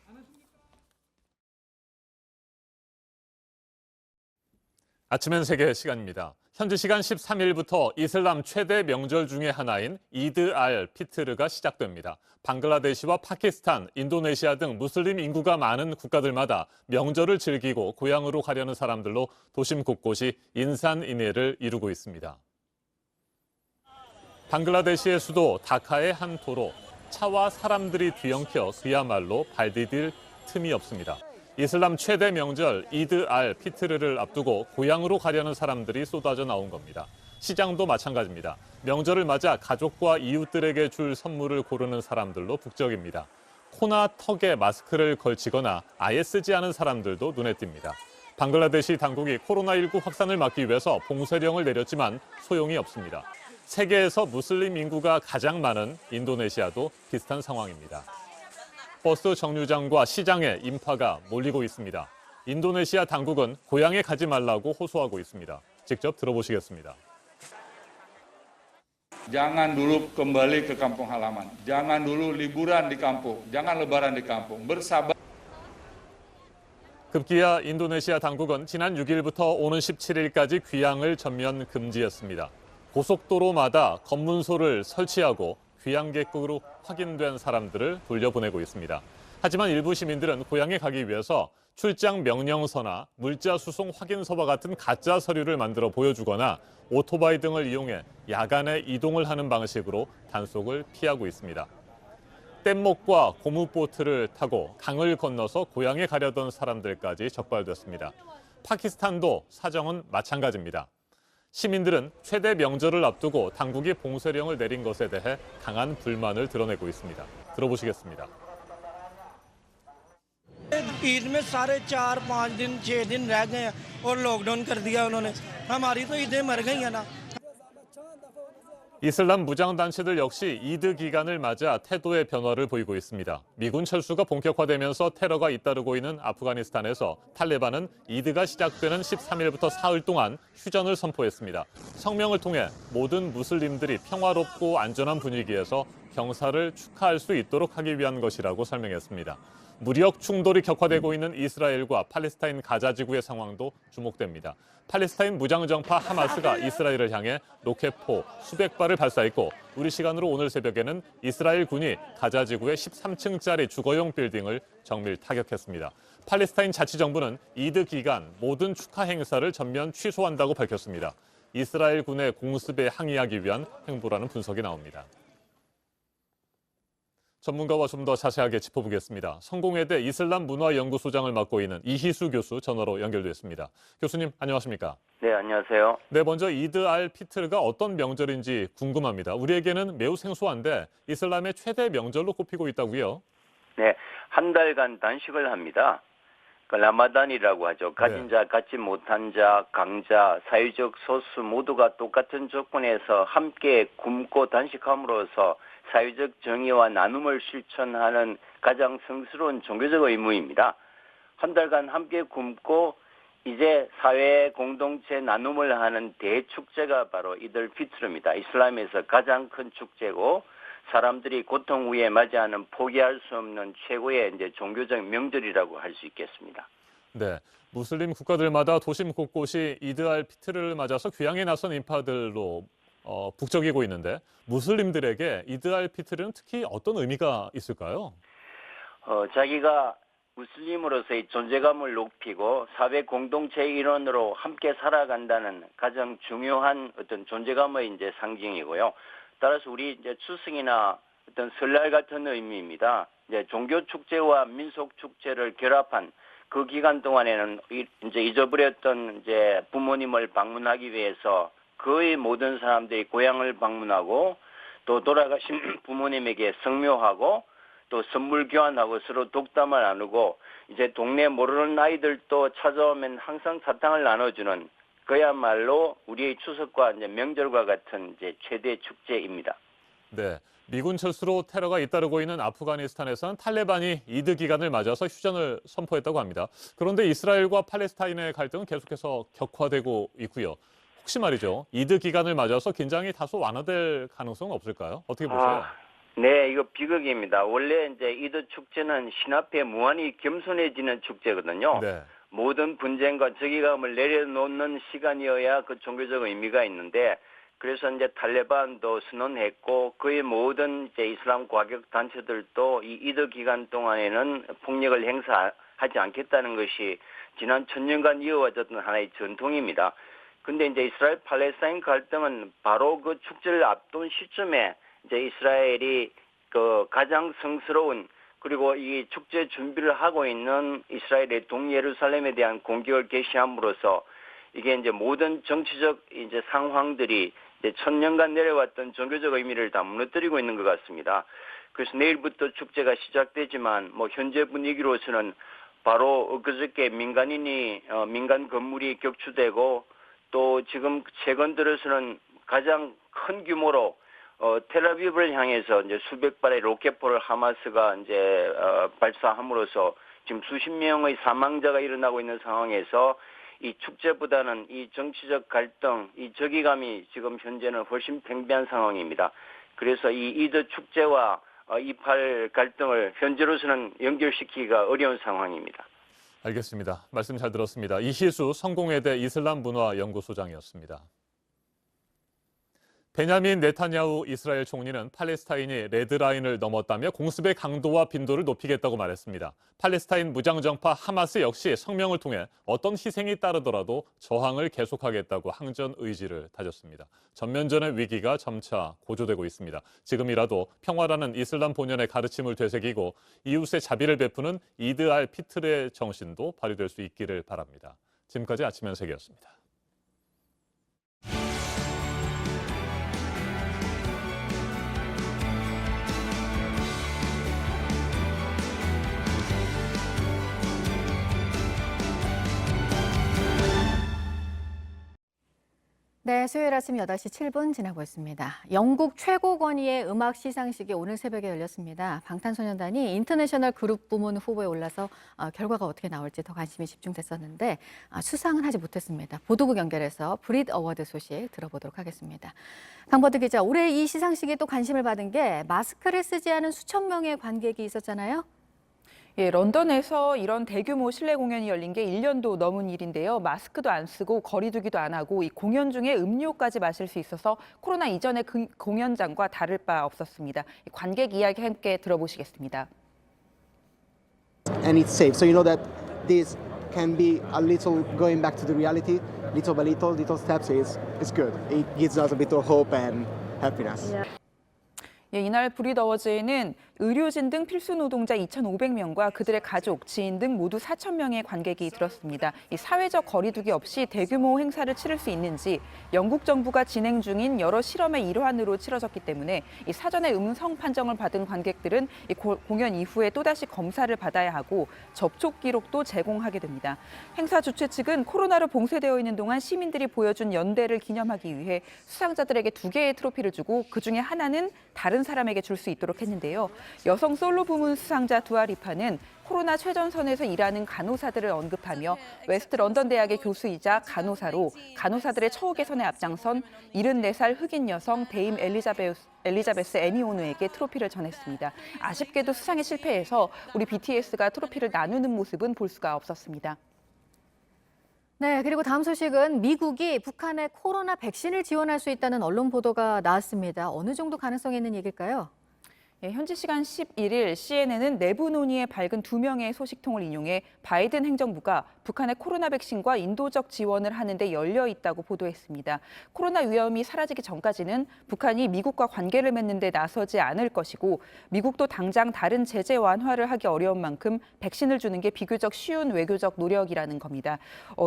아침엔 세계 시간입니다. 현지 시간 13일부터 이슬람 최대 명절 중의 하나인 이드 알 피트르가 시작됩니다. 방글라데시와 파키스탄, 인도네시아 등 무슬림 인구가 많은 국가들마다 명절을 즐기고 고향으로 가려는 사람들로 도심 곳곳이 인산인해를 이루고 있습니다. 방글라데시의 수도 다카의 한 도로, 차와 사람들이 뒤엉켜 그야말로 발 디딜 틈이 없습니다. 이슬람 최대 명절 이드 알 피트르를 앞두고 고향으로 가려는 사람들이 쏟아져 나온 겁니다. 시장도 마찬가지입니다. 명절을 맞아 가족과 이웃들에게 줄 선물을 고르는 사람들로 북적입니다. 코나 턱에 마스크를 걸치거나 아예 쓰지 않은 사람들도 눈에 띕니다. 방글라데시 당국이 코로나19 확산을 막기 위해서 봉쇄령을 내렸지만 소용이 없습니다. 세계에서 무슬림 인구가 가장 많은 인도네시아도 비슷한 상황입니다. 버스 정류장과 시장에 인파가 몰리고 있습니다. 인도네시아 당국은 고향에 가지 말라고 호소하고 있습니다. 직접 들어보시겠습니다. Jangan dulu kembali ke kampung halaman. Jangan dulu liburan di kampung. Jangan lebaran di kampung. Bersabar. 급기야 인도네시아 당국은 지난 6일부터 오는 17일까지 귀향을 전면 금지했습니다. 고속도로마다 검문소를 설치하고 귀향객으로 확인된 사람들을 돌려보내고 있습니다. 하지만 일부 시민들은 고향에 가기 위해서 출장 명령서나 물자 수송 확인서와 같은 가짜 서류를 만들어 보여주거나 오토바이 등을 이용해 야간에 이동을 하는 방식으로 단속을 피하고 있습니다. 뗏목과 고무보트를 타고 강을 건너서 고향에 가려던 사람들까지 적발됐습니다. 파키스탄도 사정은 마찬가지입니다. 시민들은 최대 명절을 앞두고 당국이 봉쇄령을 내린 것에 대해 강한 불만을 드러내고 있습니다. 들어보시겠습니다. ईद में सारे 4-5 दिन 6 दिन रह गए हैं और लॉकडाउन कर दिया उन्होंने हमारी तो ईदें मर गई हैं ना। 이슬람 무장단체들 역시 이드 기간을 맞아 태도의 변화를 보이고 있습니다. 미군 철수가 본격화되면서 테러가 잇따르고 있는 아프가니스탄에서 탈레반은 이드가 시작되는 13일부터 사흘 동안 휴전을 선포했습니다. 성명을 통해 모든 무슬림들이 평화롭고 안전한 분위기에서 경사를 축하할 수 있도록 하기 위한 것이라고 설명했습니다. 무력 충돌이 격화되고 있는 이스라엘과 팔레스타인 가자 지구의 상황도 주목됩니다. 팔레스타인 무장정파 하마스가 이스라엘을 향해 로켓포 수백 발을 발사했고 우리 시간으로 오늘 새벽에는 이스라엘 군이 가자 지구의 13층짜리 주거용 빌딩을 정밀 타격했습니다. 팔레스타인 자치정부는 이드 기간 모든 축하 행사를 전면 취소한다고 밝혔습니다. 이스라엘 군의 공습에 항의하기 위한 행보라는 분석이 나옵니다. 전문가와 좀 더 자세하게 짚어보겠습니다. 성공회대 이슬람문화연구소장을 맡고 있는 이희수 교수 전화로 연결됐습니다. 교수님 안녕하십니까? 네, 안녕하세요. 네, 먼저 이드 알 피트르가 어떤 명절인지 궁금합니다. 우리에게는 매우 생소한데 이슬람의 최대 명절로 꼽히고 있다고요? 네, 한 달간 단식을 합니다. 라마단이라고 하죠. 가진 자, 갖지 못한 자, 강자, 사회적 소수 모두가 똑같은 조건에서 함께 굶고 단식함으로써 사회적 정의와 나눔을 실천하는 가장 성스러운 종교적 의무입니다. 한 달간 함께 굶고 이제 사회 공동체 나눔을 하는 대축제가 바로 이들 피트르입니다. 이슬람에서 가장 큰 축제고 사람들이 고통 후에 맞이하는 포기할 수 없는 최고의 이제 종교적 명절이라고 할 수 있겠습니다. 네, 무슬림 국가들마다 도심 곳곳이 이드 알 피트르를 맞아서 귀향에 나선 인파들로 북적이고 있는데 무슬림들에게 이드 알 피트르는 특히 어떤 의미가 있을까요? 자기가 무슬림으로서의 존재감을 높이고 사회 공동체의 일원으로 함께 살아간다는 가장 중요한 어떤 존재감의 이제 상징이고요. 따라서 우리 이제 추석이나 어떤 설날 같은 의미입니다. 이제 종교 축제와 민속 축제를 결합한 그 기간 동안에는 이제 잊어버렸던 이제 부모님을 방문하기 위해서 거의 모든 사람들이 고향을 방문하고 또 돌아가신 부모님에게 성묘하고 또 선물 교환하고 서로 독담을 나누고 이제 동네 모르는 아이들도 찾아오면 항상 사탕을 나눠주는 그야말로 우리의 추석과 이제 명절과 같은 이제 최대 축제입니다. 네, 미군 철수로 테러가 잇따르고 있는 아프가니스탄에서는 탈레반이 이드 기간을 맞아서 휴전을 선포했다고 합니다. 그런데 이스라엘과 팔레스타인의 갈등은 계속해서 격화되고 있고요. 혹시 말이죠, 이드 기간을 맞아서 긴장이 다소 완화될 가능성은 없을까요? 어떻게 보세요? 네, 이거 비극입니다. 원래 이제 이드 축제는 신 앞에 무한히 겸손해지는 축제거든요. 네. 모든 분쟁과 적의감을 내려놓는 시간이어야 그 종교적 의미가 있는데 그래서 이제 탈레반도 선언했고 거의 모든 이제 이슬람 과격 단체들도 이 이드 기간 동안에는 폭력을 행사하지 않겠다는 것이 지난 1000년간 이어와졌던 하나의 전통입니다. 근데 이제 이스라엘 팔레스타인 갈등은 바로 그 축제를 앞둔 시점에 이제 이스라엘이 그 가장 성스러운 그리고 이 축제 준비를 하고 있는 이스라엘의 동예루살렘에 대한 공격을 개시함으로써 이게 이제 모든 정치적 이제 상황들이 이제 1000년간 내려왔던 종교적 의미를 다 무너뜨리고 있는 것 같습니다. 그래서 내일부터 축제가 시작되지만 뭐 현재 분위기로서는 바로 그저께 민간 건물이 격추되고 또 지금 최근 들어서는 가장 큰 규모로 텔아비브를 향해서 이제 수백 발의 로켓포를 하마스가 이제 발사함으로써 지금 수십 명의 사망자가 일어나고 있는 상황에서 이 축제보다는 이 정치적 갈등, 이 적의감이 지금 현재는 훨씬 팽배한 상황입니다. 그래서 이 이드 축제와 이팔 갈등을 현재로서는 연결시키기가 어려운 상황입니다. 알겠습니다. 말씀 잘 들었습니다. 이희수 성공회대 이슬람문화연구소장이었습니다. 베냐민 네타냐후 이스라엘 총리는 팔레스타인이 레드라인을 넘었다며 공습의 강도와 빈도를 높이겠다고 말했습니다. 팔레스타인 무장정파 하마스 역시 성명을 통해 어떤 희생이 따르더라도 저항을 계속하겠다고 항전 의지를 다졌습니다. 전면전의 위기가 점차 고조되고 있습니다. 지금이라도 평화라는 이슬람 본연의 가르침을 되새기고 이웃의 자비를 베푸는 이드 알 피트르의 정신도 발휘될 수 있기를 바랍니다. 지금까지 아침 연색이었습니다. 네, 수요일 아침 8시 7분 지나고 있습니다. 영국 최고 권위의 음악 시상식이 오늘 새벽에 열렸습니다. 방탄소년단이 인터내셔널 그룹 부문 후보에 올라서 결과가 어떻게 나올지 더 관심이 집중됐었는데 수상은 하지 못했습니다. 보도국 연결해서 브릿 어워드 소식 들어보도록 하겠습니다. 강버드 기자, 올해 이 시상식에 또 관심을 받은 게 마스크를 쓰지 않은 수천 명의 관객이 있었잖아요. 예, 런던에서 이런 대규모 실내 공연이 열린 게 1년도 넘은 일인데요. 마스크도 안 쓰고 거리 두기도 안 하고 이 공연 중에 음료까지 마실 수 있어서 코로나 이전의 공연장과 다를 바 없었습니다. 관객 이야기 함께 들어보시겠습니다. And it's safe. So you know that this can be a little going back to the reality, little by little steps. It's good. It gives us a bit of hope and happiness. 예, 이날 브릿 어워즈에는 의료진 등 필수 노동자 2,500명과 그들의 가족, 지인 등 모두 4,000명의 관객이 들었습니다. 이 사회적 거리두기 없이 대규모 행사를 치를 수 있는지 영국 정부가 진행 중인 여러 실험의 일환으로 치러졌기 때문에 이 사전에 음성 판정을 받은 관객들은 이 공연 이후에 또다시 검사를 받아야 하고 접촉 기록도 제공하게 됩니다. 행사 주최 측은 코로나로 봉쇄되어 있는 동안 시민들이 보여준 연대를 기념하기 위해 수상자들에게 2개의 트로피를 주고 그중에 하나는 다른 사람에게 줄 수 있도록 했는데요. 여성 솔로 부문 수상자 두아리파는 코로나 최전선에서 일하는 간호사들을 언급하며 웨스트 런던 대학의 교수이자 간호사로 간호사들의 처우 개선에 앞장선 74살 흑인 여성 데임 엘리자베스 애니오누에게 트로피를 전했습니다. 아쉽게도 수상에 실패해서 우리 BTS가 트로피를 나누는 모습은 볼 수가 없었습니다. 네, 그리고 다음 소식은 미국이 북한에 코로나 백신을 지원할 수 있다는 언론 보도가 나왔습니다. 어느 정도 가능성이 있는 얘기일까요? 현지 시간 11일 CNN은 내부 논의에 밝은 2명의 소식통을 인용해 바이든 행정부가 북한의 코로나 백신과 인도적 지원을 하는 데 열려 있다고 보도했습니다. 코로나 위험이 사라지기 전까지는 북한이 미국과 관계를 맺는 데 나서지 않을 것이고 미국도 당장 다른 제재 완화를 하기 어려운 만큼 백신을 주는 게 비교적 쉬운 외교적 노력이라는 겁니다.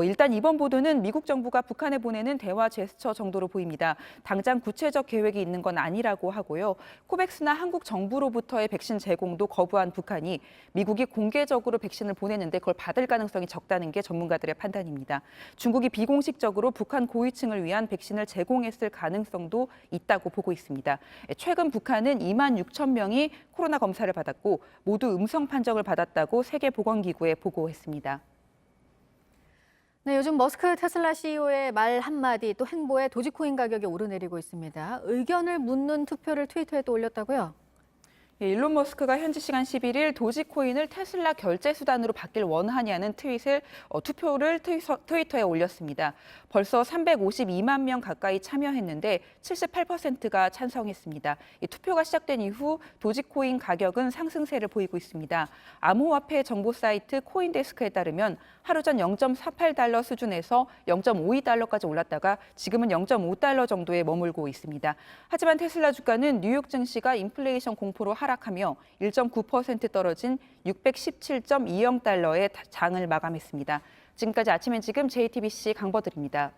일단 이번 보도는 미국 정부가 북한에 보내는 대화 제스처 정도로 보입니다. 당장 구체적 계획이 있는 건 아니라고 하고요. 코백스나 한국 정부로부터의 백신 제공도 거부한 북한이 미국이 공개적으로 백신을 보내는데 그걸 받을 가능성이 적다는 게 전문가들의 판단입니다. 중국이 비공식적으로 북한 고위층을 위한 백신을 제공했을 가능성도 있다고 보고 있습니다. 최근 북한은 2만 6천 명이 코로나 검사를 받았고 모두 음성 판정을 받았다고 세계보건기구에 보고했습니다. 네, 요즘 머스크 테슬라 CEO의 말 한마디 또 행보에 도지코인 가격이 오르내리고 있습니다. 의견을 묻는 투표를 트위터에 또 올렸다고요? 일론 머스크가 현지 시간 11일 도지코인을 테슬라 결제 수단으로 받길 원하냐는 투표를 트위터에 올렸습니다. 벌써 352만 명 가까이 참여했는데 78%가 찬성했습니다. 이 투표가 시작된 이후 도지코인 가격은 상승세를 보이고 있습니다. 암호화폐 정보 사이트 코인데스크에 따르면 하루 전 0.48달러 수준에서 0.52달러까지 올랐다가 지금은 0.5달러 정도에 머물고 있습니다. 하지만 테슬라 주가는 뉴욕 증시가 인플레이션 공포로 하락하며 1.9% 떨어진 617.20달러에 장을 마감했습니다. 지금까지 아침엔 지금 JTBC 강버들입니다.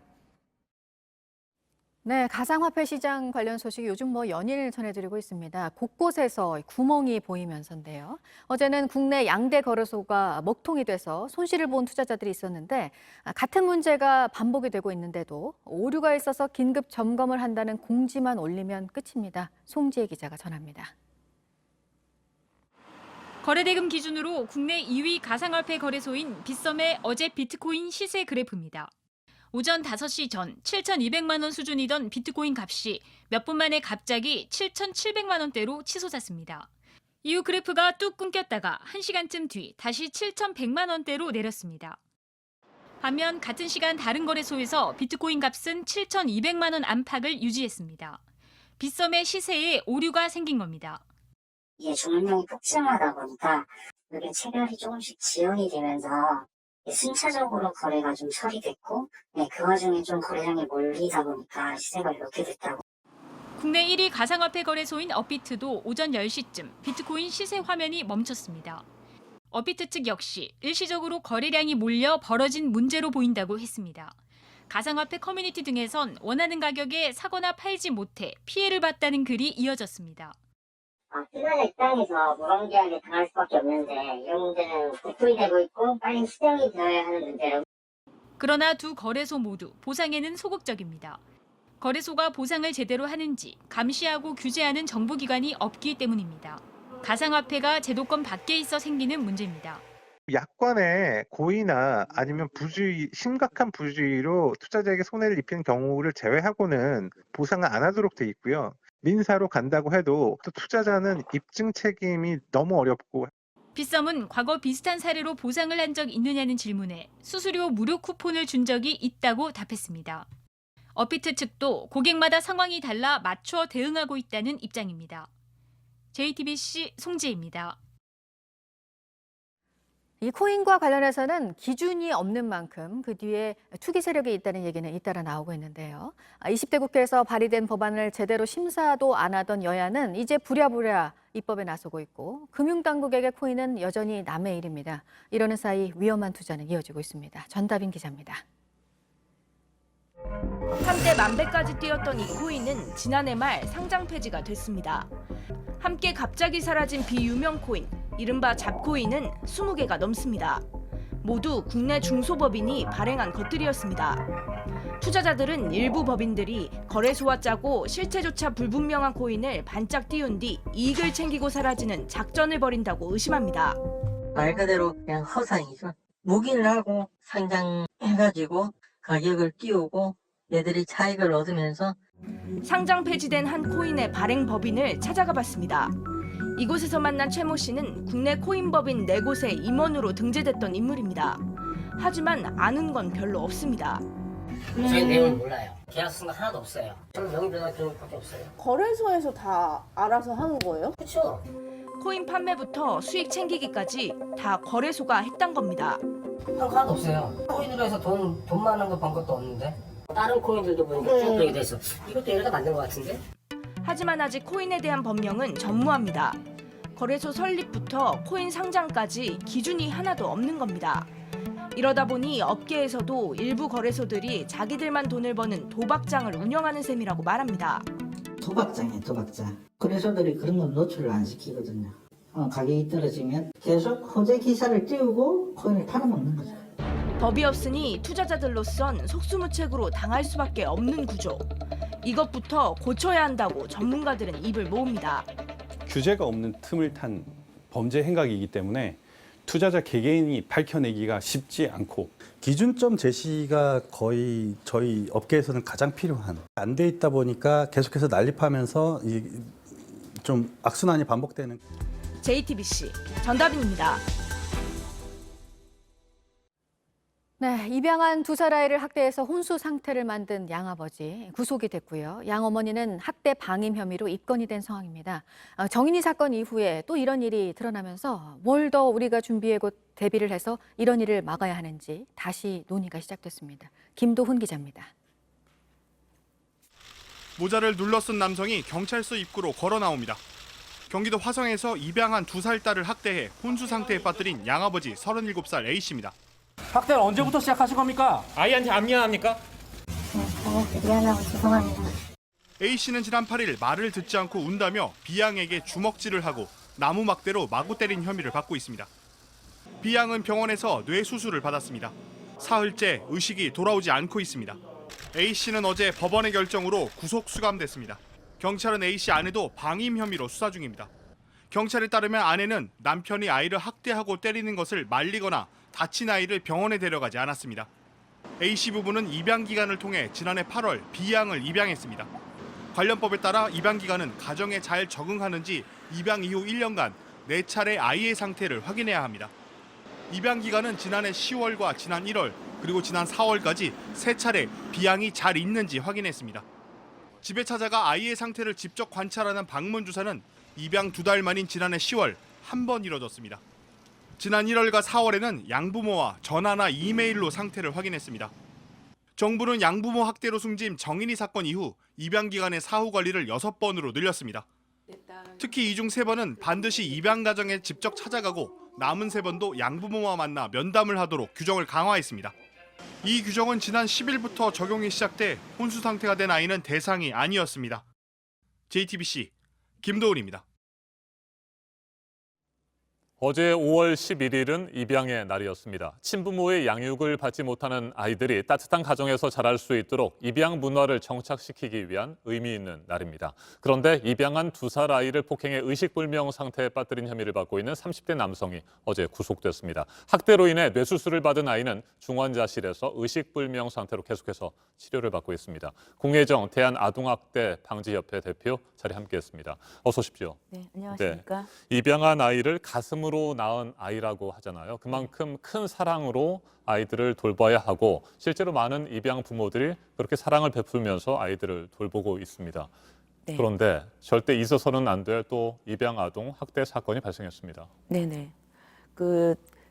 네, 가상화폐 시장 관련 소식이 요즘 연일 전해드리고 있습니다. 곳곳에서 구멍이 보이면서인데요. 어제는 국내 양대 거래소가 먹통이 돼서 손실을 본 투자자들이 있었는데 같은 문제가 반복이 되고 있는데도 오류가 있어서 긴급 점검을 한다는 공지만 올리면 끝입니다. 송지혜 기자가 전합니다. 거래대금 기준으로 국내 2위 가상화폐 거래소인 빗썸의 어제 비트코인 시세 그래프입니다. 오전 5시 전 7,200만 원 수준이던 비트코인 값이 몇 분 만에 갑자기 7,700만 원대로 치솟았습니다. 이후 그래프가 뚝 끊겼다가 1시간쯤 뒤 다시 7,100만 원대로 내렸습니다. 반면 같은 시간 다른 거래소에서 비트코인 값은 7,200만 원 안팎을 유지했습니다. 빗썸의 시세에 오류가 생긴 겁니다. 이게 종목이 폭증하다 보니까 이게 체결이 조금씩 지연이 되면서 순차적으로 거래가 좀 처리됐고 그 와중에 좀 거래량이 몰리다 보니까 시세가 이렇게 됐다고. 국내 1위 가상화폐 거래소인 업비트도 오전 10시쯤 비트코인 시세 화면이 멈췄습니다. 업비트 측 역시 일시적으로 거래량이 몰려 벌어진 문제로 보인다고 했습니다. 가상화폐 커뮤니티 등에선 원하는 가격에 사거나 팔지 못해 피해를 봤다는 글이 이어졌습니다. 투자자 입장에서 무방비하게 당할 수밖에 없는데 이런 문제는 고통이 되고 있고 빨리 수정이 되어야 하는 문제라고. 그러나 두 거래소 모두 보상에는 소극적입니다. 거래소가 보상을 제대로 하는지 감시하고 규제하는 정부기관이 없기 때문입니다. 가상화폐가 제도권 밖에 있어 생기는 문제입니다. 약관에 고의나 아니면 부주의, 심각한 부주의로 투자자에게 손해를 입히는 경우를 제외하고는 보상을 안 하도록 돼 있고요. 민사로 간다고 해도 또 투자자는 입증 책임이 너무 어렵고. 빗썸은 과거 비슷한 사례로 보상을 한 적 있느냐는 질문에 수수료 무료 쿠폰을 준 적이 있다고 답했습니다. 업비트 측도 고객마다 상황이 달라 맞춰 대응하고 있다는 입장입니다. JTBC 송지혜입니다. 이 코인과 관련해서는 기준이 없는 만큼 그 뒤에 투기 세력이 있다는 얘기는 잇따라 나오고 있는데요. 20대 국회에서 발의된 법안을 제대로 심사도 안 하던 여야는 이제 부랴부랴 입법에 나서고 있고 금융당국에게 코인은 여전히 남의 일입니다. 이러는 사이 위험한 투자는 이어지고 있습니다. 전다빈 기자입니다. 한때 만배까지 뛰었던 이 코인은 지난해 말 상장 폐지가 됐습니다. 함께 갑자기 사라진 비유명 코인, 이른바 잡코인은 20개가 넘습니다. 모두 국내 중소법인이 발행한 것들이었습니다. 투자자들은 일부 법인들이 거래소와 짜고 실체조차 불분명한 코인을 반짝 띄운 뒤 이익을 챙기고 사라지는 작전을 벌인다고 의심합니다. 말 그대로 그냥 허상이죠. 묵인을 하고 상장해가지고 가격을 띄우고 얘들이 차익을 얻으면서 상장 폐지된 한 코인의 발행 법인을 찾아가 봤습니다. 이곳에서 만난 최모 씨는 국내 코인 법인 4곳에 임원으로 등재됐던 인물입니다. 하지만 아는 건 별로 없습니다. 저희 내용을 몰라요. 계약 쓴 거 하나도 없어요. 저는 명의변화 기록밖에 없어요. 거래소에서 다 알아서 하는 거예요? 그렇죠. 코인 판매부터 수익 챙기기까지 다 거래소가 했단 겁니다. 한 거 하나도 없어요. 코인으로 해서 돈 많은 거 번 것도 없는데 다른 코인들도 보니까 쭉 그렇게 돼 있어. 이것도 얘네가 만든 것 같은데? 하지만 아직 코인에 대한 법령은 전무합니다. 거래소 설립부터 코인 상장까지 기준이 하나도 없는 겁니다. 이러다 보니 업계에서도 일부 거래소들이 자기들만 돈을 버는 도박장을 운영하는 셈이라고 말합니다. 도박장이에요, 도박장. 거래소들이 그런 건 노출을 안 시키거든요. 가격이 떨어지면 계속 호재 기사를 띄우고 코인을 팔아먹는 거죠. 법이 없으니 투자자들로선 속수무책으로 당할 수밖에 없는 구조. 이것부터 고쳐야 한다고 전문가들은 입을 모읍니다. 규제가 없는 틈을 탄 범죄 행각이기 때문에 투자자 개개인이 밝혀내기가 쉽지 않고 기준점 제시가 거의 저희 업계에서는 가장 필요한 안 돼 있다 보니까 계속해서 난립하면서 좀 악순환이 반복되는. JTBC 전다빈입니다. 네, 입양한 2살 아이를 학대해서 혼수 상태를 만든 양아버지 구속이 됐고요. 양어머니는 학대 방임 혐의로 입건이 된 상황입니다. 정인이 사건 이후에 또 이런 일이 드러나면서 뭘 더 우리가 준비하고 대비를 해서 이런 일을 막아야 하는지 다시 논의가 시작됐습니다. 김도훈 기자입니다. 모자를 눌러쓴 남성이 경찰서 입구로 걸어 나옵니다. 경기도 화성에서 입양한 2살 딸을 학대해 혼수 상태에 빠뜨린 양아버지 37살 A씨입니다. 학대를 언제부터 시작하신 겁니까? 아이한테 안 미안합니까? 미안하고 죄송합니다. A씨는 지난 8일 말을 듣지 않고 운다며 B양에게 주먹질을 하고 나무 막대로 마구 때린 혐의를 받고 있습니다. B양은 병원에서 뇌 수술을 받았습니다. 사흘째 의식이 돌아오지 않고 있습니다. A씨는 어제 법원의 결정으로 구속 수감됐습니다. 경찰은 A씨 아내도 방임 혐의로 수사 중입니다. 경찰에 따르면 아내는 남편이 아이를 학대하고 때리는 것을 말리거나 다친 아이를 병원에 데려가지 않았습니다. A씨 부부는 입양 기간을 통해 지난해 8월 B양을 입양했습니다. 관련 법에 따라 입양 기간은 가정에 잘 적응하는지 입양 이후 1년간 4차례 아이의 상태를 확인해야 합니다. 입양 기간은 지난해 10월과 지난 1월 그리고 지난 4월까지 3차례 B양이 잘 있는지 확인했습니다. 집에 찾아가 아이의 상태를 직접 관찰하는 방문 주사는 입양 2달 만인 지난해 10월 한 번 이뤄졌습니다. 지난 1월과 4월에는 양부모와 전화나 이메일로 상태를 확인했습니다. 정부는 양부모 학대로 숨진 정인이 사건 이후 입양 기간의 사후 관리를 6번으로 늘렸습니다. 특히 이 중 3번은 반드시 입양 가정에 직접 찾아가고 남은 3번도 양부모와 만나 면담을 하도록 규정을 강화했습니다. 이 규정은 지난 10일부터 적용이 시작돼 혼수 상태가 된 아이는 대상이 아니었습니다. JTBC 김도훈입니다. 어제 5월 11일은 입양의 날이었습니다. 친부모의 양육을 받지 못하는 아이들이 따뜻한 가정에서 자랄 수 있도록 입양 문화를 정착시키기 위한 의미 있는 날입니다. 그런데 입양한 2살 아이를 폭행해 의식불명 상태에 빠뜨린 혐의를 받고 있는 30대 남성이 어제 구속됐습니다. 학대로 인해 뇌수술을 받은 아이는 중환자실에서 의식불명 상태로 계속해서 치료를 받고 있습니다. 공혜정 대한아동학대 방지협회 대표 자리 함께했습니다. 어서 오십시오. 네, 안녕하십니까. 네, 입양한 아이를 가슴으로 낳은 아이라고 하잖아요. 그만큼 큰 사랑으로 아이들을 돌봐야 하고 실제로 많은 입양 부모들이 그렇게 사랑을 베풀면서 아이들을 돌보고 있습니다. 네. 그런데 절대 있어서는 안 될 또 입양 아동 학대 사건이 발생했습니다. 네네.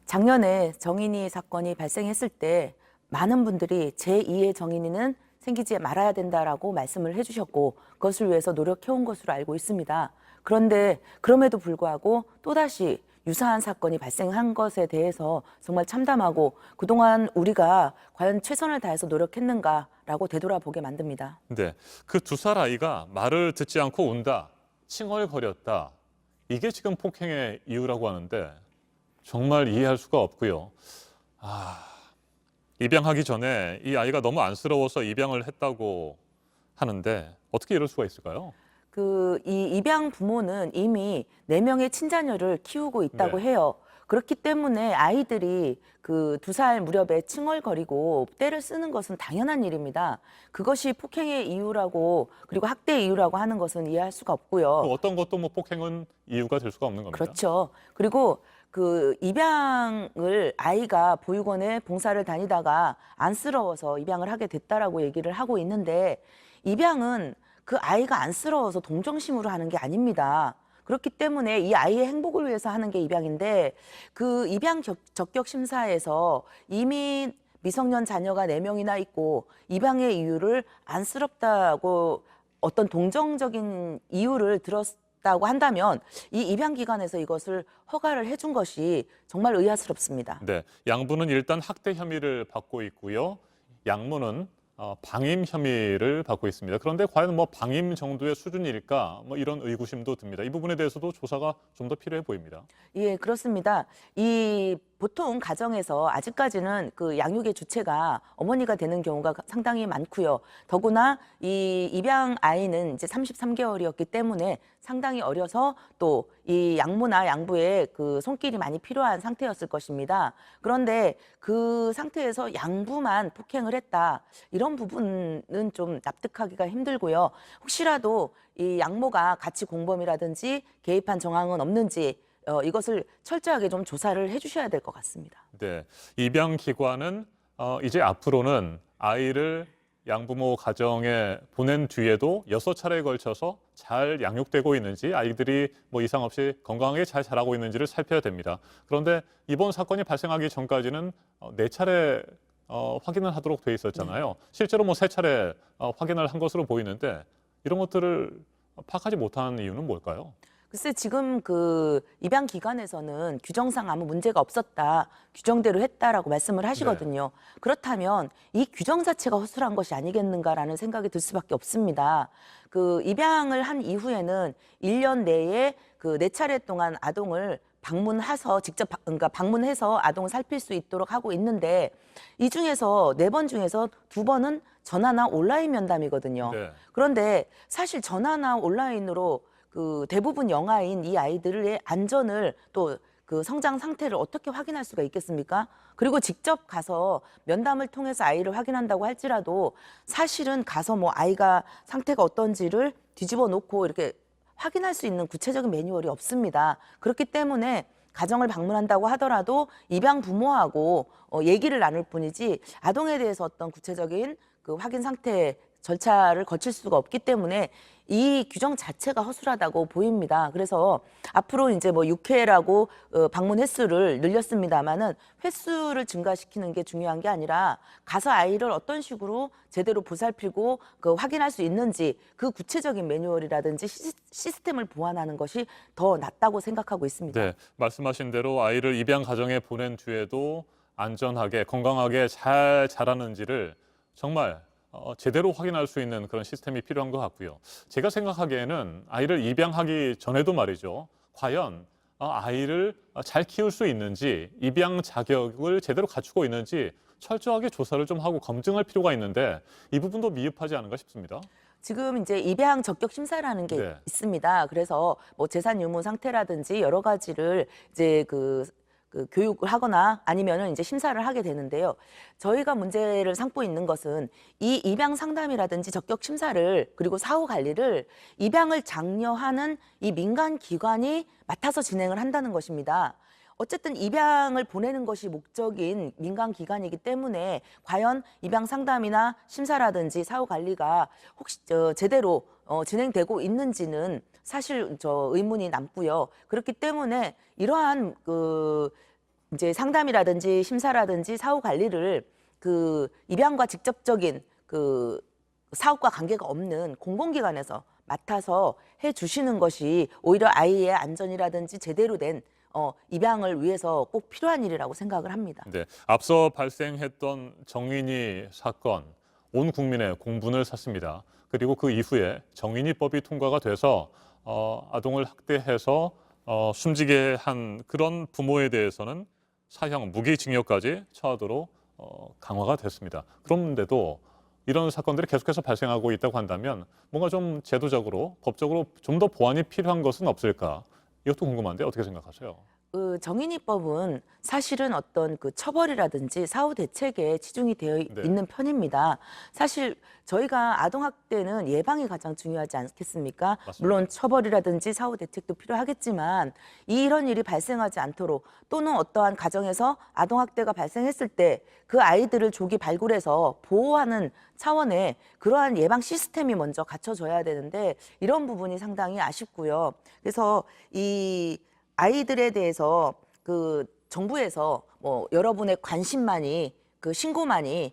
작년에 정인이 사건이 발생했을 때 많은 분들이 제2의 정인이는 생기지 말아야 된다라고 말씀을 해주셨고 그것을 위해서 노력해온 것으로 알고 있습니다. 그런데 그럼에도 불구하고 또다시 유사한 사건이 발생한 것에 대해서 정말 참담하고 그동안 우리가 과연 최선을 다해서 노력했는가라고 되돌아보게 만듭니다. 네, 그 2살 아이가 말을 듣지 않고 운다, 칭얼거렸다. 이게 지금 폭행의 이유라고 하는데 정말 이해할 수가 없고요. 입양하기 전에 이 아이가 너무 안쓰러워서 입양을 했다고 하는데 어떻게 이럴 수가 있을까요? 이 입양 부모는 이미 4명의 친자녀를 키우고 있다고 네. 해요. 그렇기 때문에 아이들이 그 2살 무렵에 칭얼거리고 떼를 쓰는 것은 당연한 일입니다. 그것이 폭행의 이유라고 그리고 학대의 이유라고 하는 것은 이해할 수가 없고요. 어떤 것도 뭐 폭행은 이유가 될 수가 없는 겁니다. 그렇죠. 그리고 그 입양을 아이가 보육원에 봉사를 다니다가 안쓰러워서 입양을 하게 됐다라고 얘기를 하고 있는데 입양은 그 아이가 안쓰러워서 동정심으로 하는 게 아닙니다. 그렇기 때문에 이 아이의 행복을 위해서 하는 게 입양인데 그 입양 적격 심사에서 이미 미성년 자녀가 4명이나 있고 입양의 이유를 안쓰럽다고 어떤 동정적인 이유를 들었다고 한다면 이 입양 기관에서 이것을 허가를 해준 것이 정말 의아스럽습니다. 네, 양부는 일단 학대 혐의를 받고 있고요. 양모는 방임 혐의를 받고 있습니다. 그런데 과연 뭐 방임 정도의 수준일까? 뭐 이런 의구심도 듭니다. 이 부분에 대해서도 조사가 좀 더 필요해 보입니다. 예, 그렇습니다. 이 보통 가정에서 아직까지는 그 양육의 주체가 어머니가 되는 경우가 상당히 많고요. 더구나 이 입양 아이는 이제 33개월이었기 때문에 상당히 어려서 또 이 양모나 양부의 그 손길이 많이 필요한 상태였을 것입니다. 그런데 그 상태에서 양부만 폭행을 했다. 이런 부분은 좀 납득하기가 힘들고요. 혹시라도 이 양모가 가치 공범이라든지 개입한 정황은 없는지 이것을 철저하게 좀 조사를 해주셔야 될 것 같습니다. 네, 입양 기관은 이제 앞으로는 아이를 양부모 가정에 보낸 뒤에도 6차례에 걸쳐서 잘 양육되고 있는지 아이들이 뭐 이상 없이 건강하게 잘 자라고 있는지를 살펴야 됩니다. 그런데 이번 사건이 발생하기 전까지는 4차례 확인을 하도록 돼 있었잖아요. 실제로 뭐 3차례 확인을 한 것으로 보이는데 이런 것들을 파악하지 못하는 이유는 뭘까요? 글쎄 지금 그 입양 기관에서는 규정상 아무 문제가 없었다, 규정대로 했다라고 말씀을 하시거든요. 그렇다면 이 규정 자체가 허술한 것이 아니겠는가라는 생각이 들 수밖에 없습니다. 그 입양을 한 이후에는 1년 내에 그 4차례 동안 아동을 방문해서 직접 그러니까 방문해서 아동을 살필 수 있도록 하고 있는데 이 중에서 4번 중에서 2번은 전화나 온라인 면담이거든요. 네. 그런데 사실 전화나 온라인으로 그 대부분 영아인 이 아이들의 안전을 또 그 성장 상태를 어떻게 확인할 수가 있겠습니까? 그리고 직접 가서 면담을 통해서 아이를 확인한다고 할지라도 사실은 가서 뭐 아이가 상태가 어떤지를 뒤집어 놓고 이렇게 확인할 수 있는 구체적인 매뉴얼이 없습니다. 그렇기 때문에 가정을 방문한다고 하더라도 입양 부모하고 얘기를 나눌 뿐이지 아동에 대해서 어떤 구체적인 그 확인 상태 절차를 거칠 수가 없기 때문에 이 규정 자체가 허술하다고 보입니다. 그래서 앞으로 이제 뭐 6회라고 방문 횟수를 늘렸습니다만은 횟수를 증가시키는 게 중요한 게 아니라 가서 아이를 어떤 식으로 제대로 보살피고 그 확인할 수 있는지 그 구체적인 매뉴얼이라든지 시스템을 보완하는 것이 더 낫다고 생각하고 있습니다. 네, 말씀하신 대로 아이를 입양 가정에 보낸 뒤에도 안전하게 건강하게 잘 자라는지를 정말 제대로 확인할 수 있는 그런 시스템이 필요한 것 같고요. 제가 생각하기에는 아이를 입양하기 전에도 말이죠. 과연 아이를 잘 키울 수 있는지, 입양 자격을 제대로 갖추고 있는지 철저하게 조사를 좀 하고 검증할 필요가 있는데 이 부분도 미흡하지 않은가 싶습니다. 지금 이제 입양 적격 심사라는 게 있습니다. 그래서 뭐 재산 유무 상태라든지 여러 가지를 이제 그 교육을 하거나 아니면은 이제 심사를 하게 되는데요. 저희가 문제를 삼고 있는 것은 이 입양 상담이라든지 적격 심사를 그리고 사후 관리를 입양을 장려하는 이 민간 기관이 맡아서 진행을 한다는 것입니다. 어쨌든 입양을 보내는 것이 목적인 민간 기관이기 때문에 과연 입양 상담이나 심사라든지 사후 관리가 혹시 제대로 진행되고 있는지는 사실 의문이 남고요. 그렇기 때문에 이러한 이제 상담이라든지 심사라든지 사후 관리를 그 입양과 직접적인 그 사업과 관계가 없는 공공기관에서 맡아서 해주시는 것이 오히려 아이의 안전이라든지 제대로 된 입양을 위해서 꼭 필요한 일이라고 생각을 합니다. 네, 앞서 발생했던 정인이 사건, 온 국민의 공분을 샀습니다. 그리고 그 이후에 정인이법이 통과가 돼서 아동을 학대해서 숨지게 한 그런 부모에 대해서는 사형, 무기징역까지 처하도록 강화가 됐습니다. 그런데도 이런 사건들이 계속해서 발생하고 있다고 한다면 뭔가 좀 제도적으로, 법적으로 좀 더 보완이 필요한 것은 없을까? 이것도 궁금한데 어떻게 생각하세요? 정인이법은 사실은 어떤 그 처벌이라든지 사후 대책에 치중이 되어 있는 편입니다. 사실 저희가 아동학대는 예방이 가장 중요하지 않겠습니까? 맞습니다. 물론 처벌이라든지 사후 대책도 필요하겠지만 이런 일이 발생하지 않도록 또는 어떠한 가정에서 아동학대가 발생했을 때 그 아이들을 조기 발굴해서 보호하는 차원의 그러한 예방 시스템이 먼저 갖춰져야 되는데 이런 부분이 상당히 아쉽고요. 그래서 이 아이들에 대해서 그 정부에서 여러분의 관심만이 그 신고만이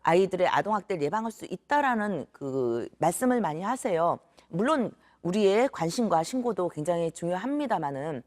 아이들의 아동학대를 예방할 수 있다라는 그 말씀을 많이 하세요. 물론 우리의 관심과 신고도 굉장히 중요합니다만은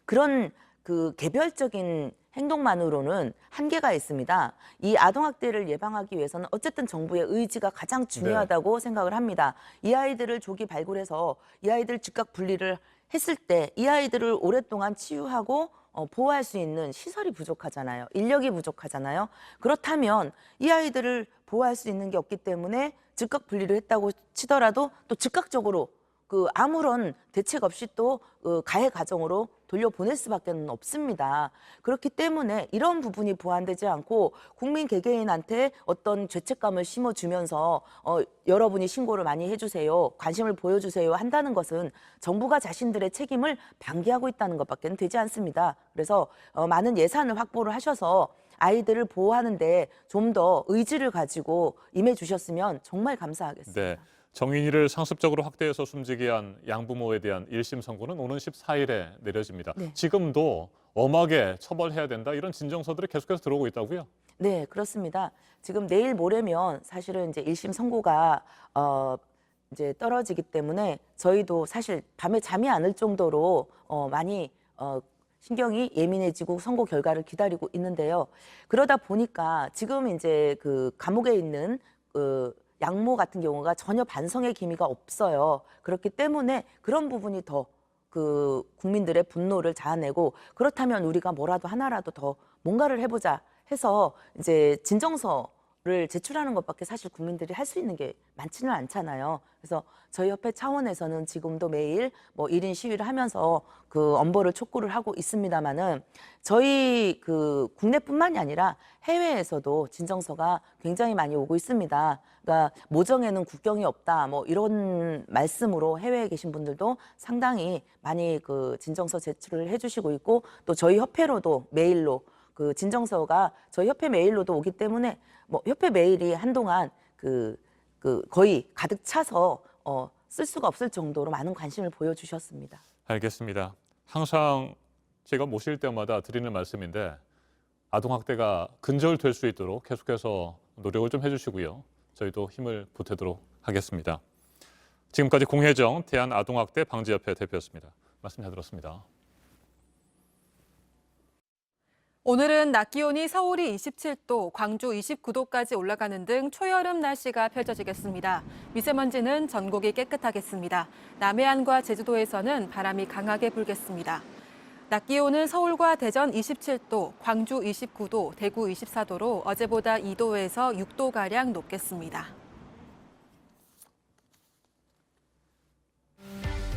그런 그 개별적인 행동만으로는 한계가 있습니다. 이 아동학대를 예방하기 위해서는 어쨌든 정부의 의지가 가장 중요하다고 생각을 합니다. 이 아이들을 조기 발굴해서 이 아이들 즉각 분리를 했을 때 이 아이들을 오랫동안 치유하고 보호할 수 있는 시설이 부족하잖아요. 인력이 부족하잖아요. 그렇다면 이 아이들을 보호할 수 있는 게 없기 때문에 즉각 분리를 했다고 치더라도 또 즉각적으로 그 아무런 대책 없이 또 가해 가정으로 돌려보낼 수밖에 없습니다. 그렇기 때문에 이런 부분이 보완되지 않고 국민 개개인한테 어떤 죄책감을 심어주면서 여러분이 신고를 많이 해주세요, 관심을 보여주세요 한다는 것은 정부가 자신들의 책임을 방기하고 있다는 것밖에 되지 않습니다. 그래서 많은 예산을 확보를 하셔서 아이들을 보호하는 데 좀 더 의지를 가지고 임해주셨으면 정말 감사하겠습니다. 네. 정인이를 상습적으로 학대해서 숨지게 한 양부모에 대한 1심 선고는 오는 14일에 내려집니다. 네. 지금도 엄하게 처벌해야 된다 이런 진정서들이 계속해서 들어오고 있다고요? 네, 그렇습니다. 지금 내일 모레면 사실은 이제 1심 선고가 이제 떨어지기 때문에 저희도 사실 밤에 잠이 안 올 정도로 많이 신경이 예민해지고 선고 결과를 기다리고 있는데요. 그러다 보니까 지금 이제 그 감옥에 있는 양모 같은 경우가 전혀 반성의 기미가 없어요. 그렇기 때문에 그런 부분이 더 그 국민들의 분노를 자아내고 그렇다면 우리가 뭐라도 하나라도 더 뭔가를 해보자 해서 이제 진정서를 제출하는 것밖에 사실 국민들이 할 수 있는 게 많지는 않잖아요. 그래서 저희 협회 차원에서는 지금도 매일 1인 시위를 하면서 그 엄벌을 촉구를 하고 있습니다만은 저희 그 국내뿐만이 아니라 해외에서도 진정서가 굉장히 많이 오고 있습니다. 그러니까 모정에는 국경이 없다 이런 말씀으로 해외에 계신 분들도 상당히 많이 그 진정서 제출을 해주시고 있고 또 저희 협회로도 메일로 그 진정서가 저희 협회 메일로도 오기 때문에 협회 메일이 한동안 거의 가득 차서 쓸 수가 없을 정도로 많은 관심을 보여주셨습니다. 알겠습니다. 항상 제가 모실 때마다 드리는 말씀인데 아동학대가 근절될 수 있도록 계속해서 노력을 좀 해주시고요. 저희도 힘을 보태도록 하겠습니다. 지금까지 공혜정 대한아동학대 방지협회 대표였습니다. 말씀 잘 들었습니다. 오늘은 낮 기온이 서울이 27도, 광주 29도까지 올라가는 등 초여름 날씨가 펼쳐지겠습니다. 미세먼지는 전국이 깨끗하겠습니다. 남해안과 제주도에서는 바람이 강하게 불겠습니다. 낮 기온은 서울과 대전 27도, 광주 29도, 대구 24도로 어제보다 2도에서 6도가량 높겠습니다.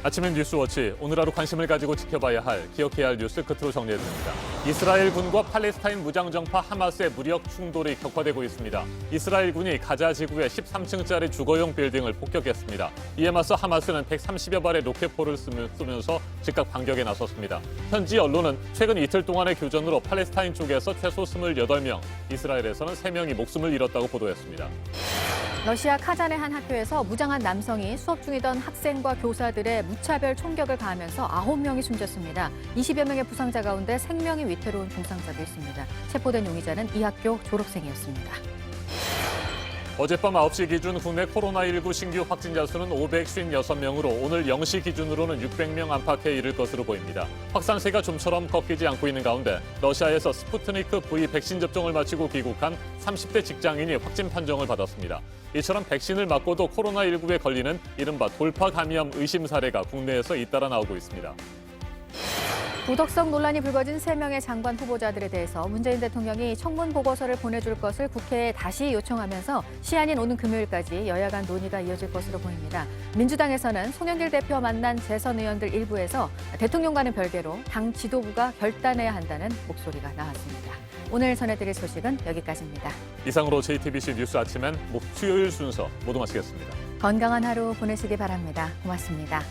아침엔 뉴스워치, 오늘 하루 관심을 가지고 지켜봐야 할, 기억해야 할 뉴스 끝으로 정리해드립니다. 이스라엘 군과 팔레스타인 무장정파 하마스의 무력 충돌이 격화되고 있습니다. 이스라엘 군이 가자 지구의 13층짜리 주거용 빌딩을 폭격했습니다. 이에 맞서 하마스는 130여 발의 로켓포를 쏘면서 즉각 반격에 나섰습니다. 현지 언론은 최근 이틀 동안의 교전으로 팔레스타인 쪽에서 최소 28명, 이스라엘에서는 3명이 목숨을 잃었다고 보도했습니다. 러시아 카잔의 한 학교에서 무장한 남성이 수업 중이던 학생과 교사들의 무차별 총격을 가하면서 9명이 숨졌습니다. 20여 명의 부상자 가운데 생명이 위태로운 중상자도 있습니다. 체포된 용의자는 이 학교 졸업생이었습니다. 어젯밤 9시 기준 국내 코로나19 신규 확진자 수는 556명으로 오늘 0시 기준으로는 600명 안팎에 이를 것으로 보입니다. 확산세가 좀처럼 꺾이지 않고 있는 가운데 러시아에서 스푸트니크 V 백신 접종을 마치고 귀국한 30대 직장인이 확진 판정을 받았습니다. 이처럼 백신을 맞고도 코로나19에 걸리는 이른바 돌파 감염 의심 사례가 국내에서 잇따라 나오고 있습니다. 도덕성 논란이 불거진 3명의 장관 후보자들에 대해서 문재인 대통령이 청문 보고서를 보내줄 것을 국회에 다시 요청하면서 시한인 오는 금요일까지 여야 간 논의가 이어질 것으로 보입니다. 민주당에서는 송영길 대표와 만난 재선 의원들 일부에서 대통령과는 별개로 당 지도부가 결단해야 한다는 목소리가 나왔습니다. 오늘 전해드릴 소식은 여기까지입니다. 이상으로 JTBC 뉴스 아침엔 수요일 순서 모두 마치겠습니다. 건강한 하루 보내시기 바랍니다. 고맙습니다.